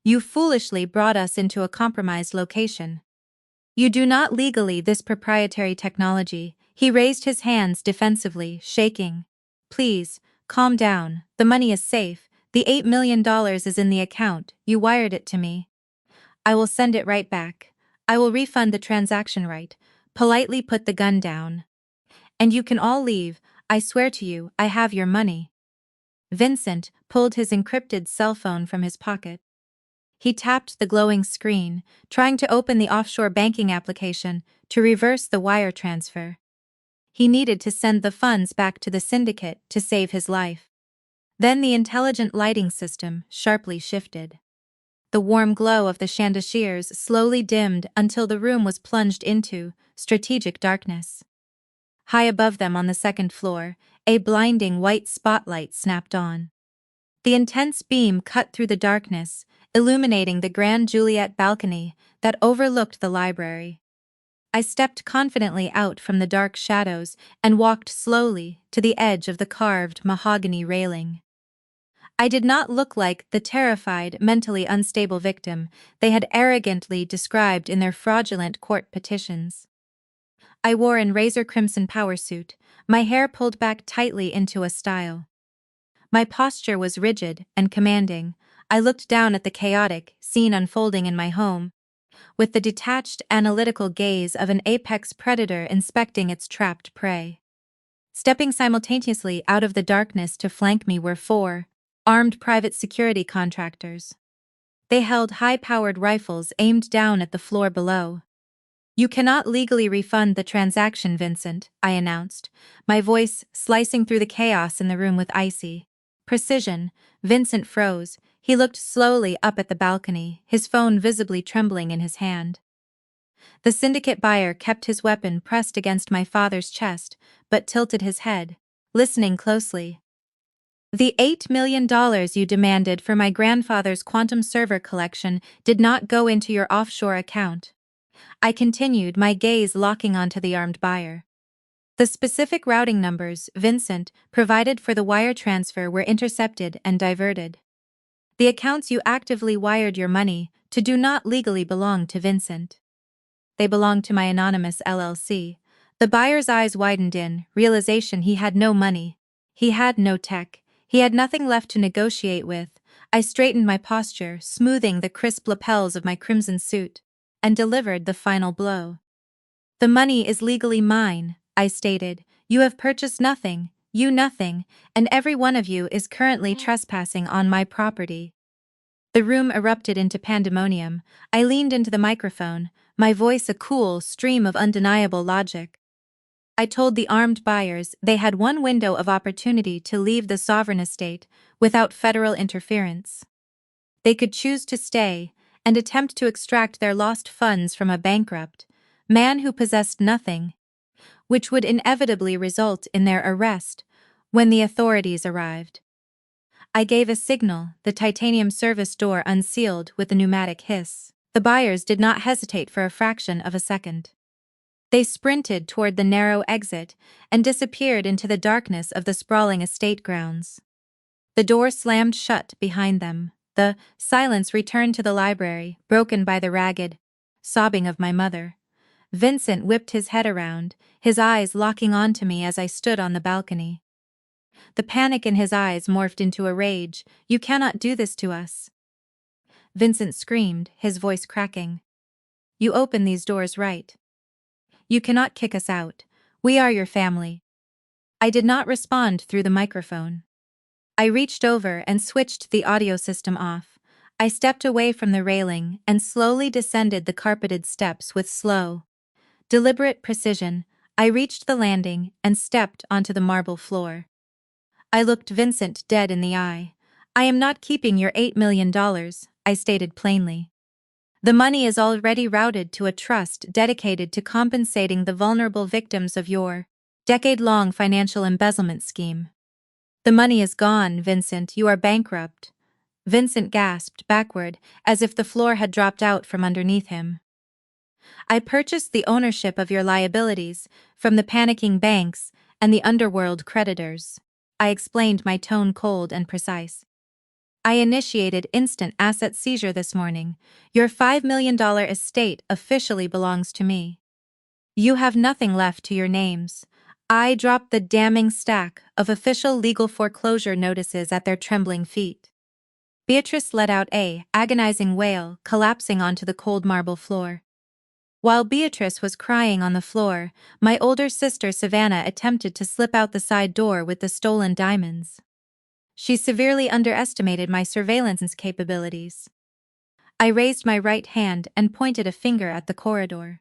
"You foolishly brought us into a compromised location. You do not legally this proprietary technology." He raised his hands defensively, shaking. "Please, calm down, the money is safe, the $8 million is in the account, you wired it to me. I will send it right back. I will refund the transaction right." Politely put the gun down. "And you can all leave, I swear to you, I have your money." Vincent pulled his encrypted cell phone from his pocket. He tapped the glowing screen, trying to open the offshore banking application to reverse the wire transfer. He needed to send the funds back to the syndicate to save his life. Then the intelligent lighting system sharply shifted. The warm glow of the chandeliers slowly dimmed until the room was plunged into strategic darkness. High above them on the second floor, a blinding white spotlight snapped on. The intense beam cut through the darkness, illuminating the Grand Juliet balcony that overlooked the library. I stepped confidently out from the dark shadows and walked slowly to the edge of the carved mahogany railing. I did not look like the terrified, mentally unstable victim they had arrogantly described in their fraudulent court petitions. I wore an razor crimson power suit, my hair pulled back tightly into a style. My posture was rigid and commanding. I looked down at the chaotic scene unfolding in my home, with the detached, analytical gaze of an apex predator inspecting its trapped prey. Stepping simultaneously out of the darkness to flank me were 4 armed private security contractors. They held high-powered rifles aimed down at the floor below. "You cannot legally refund the transaction, Vincent," I announced, my voice slicing through the chaos in the room with icy precision. Vincent froze. He looked slowly up at the balcony, his phone visibly trembling in his hand. The syndicate buyer kept his weapon pressed against my father's chest, but tilted his head, listening closely. "The $8 million you demanded for my grandfather's quantum server collection did not go into your offshore account." I continued, my gaze locking onto the armed buyer. "The specific routing numbers Vincent provided for the wire transfer were intercepted and diverted. The accounts you actively wired your money to do not legally belong to Vincent. They belong to my anonymous LLC." The buyer's eyes widened in realization. He had no money. He had no tech. He had nothing left to negotiate with. I straightened my posture, smoothing the crisp lapels of my crimson suit, and delivered the final blow. "The money is legally mine," I stated. "You have purchased nothing, and every one of you is currently trespassing on my property." The room erupted into pandemonium. I leaned into the microphone, my voice a cool stream of undeniable logic. I told the armed buyers they had one window of opportunity to leave the sovereign estate without federal interference. They could choose to stay and attempt to extract their lost funds from a bankrupt man who possessed nothing, which would inevitably result in their arrest when the authorities arrived. I gave a signal, the titanium service door unsealed with a pneumatic hiss. The buyers did not hesitate for a fraction of a second. They sprinted toward the narrow exit and disappeared into the darkness of the sprawling estate grounds. The door slammed shut behind them. The silence returned to the library, broken by the ragged sobbing of my mother. Vincent whipped his head around, his eyes locking onto me as I stood on the balcony. The panic in his eyes morphed into a rage. "You cannot do this to us," Vincent screamed, his voice cracking. "You open these doors, right? You cannot kick us out. We are your family." I did not respond through the microphone. I reached over and switched the audio system off. I stepped away from the railing and slowly descended the carpeted steps with slow, deliberate precision. I reached the landing and stepped onto the marble floor. I looked Vincent dead in the eye. "I am not keeping your $8 million, I stated plainly. "The money is already routed to a trust dedicated to compensating the vulnerable victims of your decade-long financial embezzlement scheme." "The money is gone, Vincent. You are bankrupt." Vincent gasped backward, as if the floor had dropped out from underneath him. "I purchased the ownership of your liabilities from the panicking banks and the underworld creditors," I explained, my tone cold and precise. "I initiated instant asset seizure this morning. Your $5 million estate officially belongs to me. You have nothing left to your names." I dropped the damning stack of official legal foreclosure notices at their trembling feet. Beatrice let out a agonizing wail, collapsing onto the cold marble floor. While Beatrice was crying on the floor, my older sister Savannah attempted to slip out the side door with the stolen diamonds. She severely underestimated my surveillance capabilities. I raised my right hand and pointed a finger at the corridor.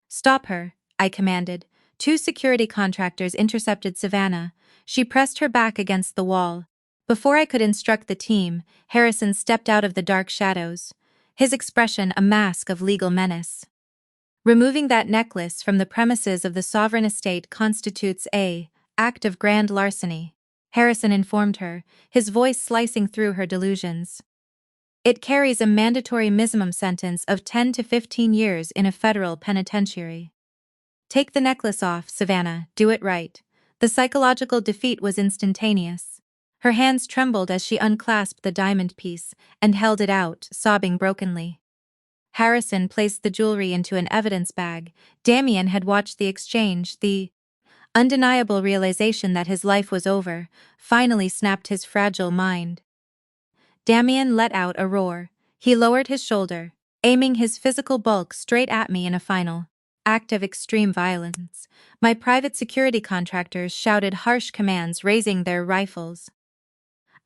"Stop her," I commanded. Two security contractors intercepted Savannah. She pressed her back against the wall. Before I could instruct the team, Harrison stepped out of the dark shadows, his expression a mask of legal menace. "Removing that necklace from the premises of the sovereign estate constitutes a act of grand larceny," Harrison informed her, his voice slicing through her delusions. "It carries a mandatory minimum sentence of 10 to 15 years in a federal penitentiary." "Take the necklace off, Savannah, do it right." The psychological defeat was instantaneous. Her hands trembled as she unclasped the diamond piece and held it out, sobbing brokenly. Harrison placed the jewelry into an evidence bag. Damien had watched the exchange. The undeniable realization that his life was over finally snapped his fragile mind. Damien let out a roar. He lowered his shoulder, aiming his physical bulk straight at me in a final act of extreme violence. My private security contractors shouted harsh commands, raising their rifles.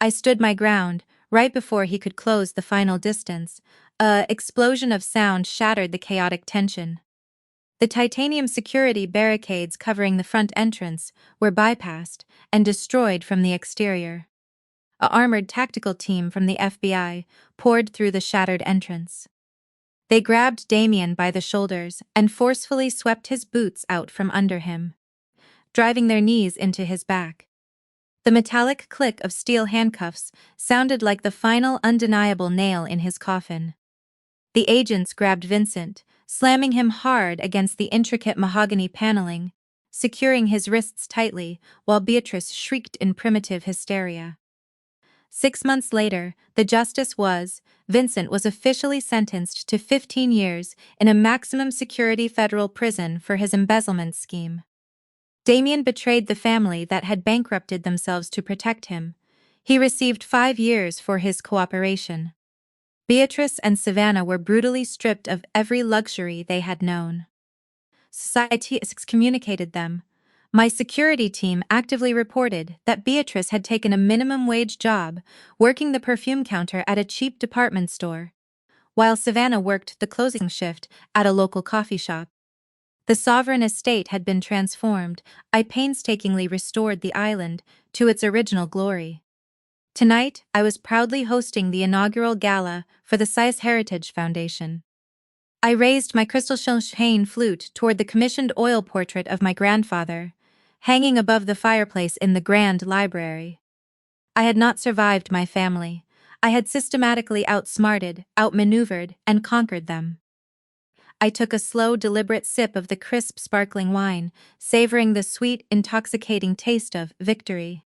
I stood my ground. Right before he could close the final distance, a explosion of sound shattered the chaotic tension. The titanium security barricades covering the front entrance were bypassed and destroyed from the exterior. A armored tactical team from the FBI poured through the shattered entrance. They grabbed Damien by the shoulders and forcefully swept his boots out from under him, driving their knees into his back. The metallic click of steel handcuffs sounded like the final undeniable nail in his coffin. The agents grabbed Vincent, slamming him hard against the intricate mahogany paneling, securing his wrists tightly while Beatrice shrieked in primitive hysteria. 6 months later, the justice was, Vincent was officially sentenced to 15 years in a maximum security federal prison for his embezzlement scheme. Damien betrayed the family that had bankrupted themselves to protect him. He received 5 years for his cooperation. Beatrice and Savannah were brutally stripped of every luxury they had known. Society excommunicated them. My security team actively reported that Beatrice had taken a minimum wage job working the perfume counter at a cheap department store, while Savannah worked the closing shift at a local coffee shop. The sovereign estate had been transformed. I painstakingly restored the island to its original glory. Tonight, I was proudly hosting the inaugural gala for the Sice Heritage Foundation. I raised my crystal champagne flute toward the commissioned oil portrait of my grandfather, hanging above the fireplace in the grand library. I had not survived my family. I had systematically outsmarted, outmaneuvered, and conquered them. I took a slow, deliberate sip of the crisp, sparkling wine, savoring the sweet, intoxicating taste of victory.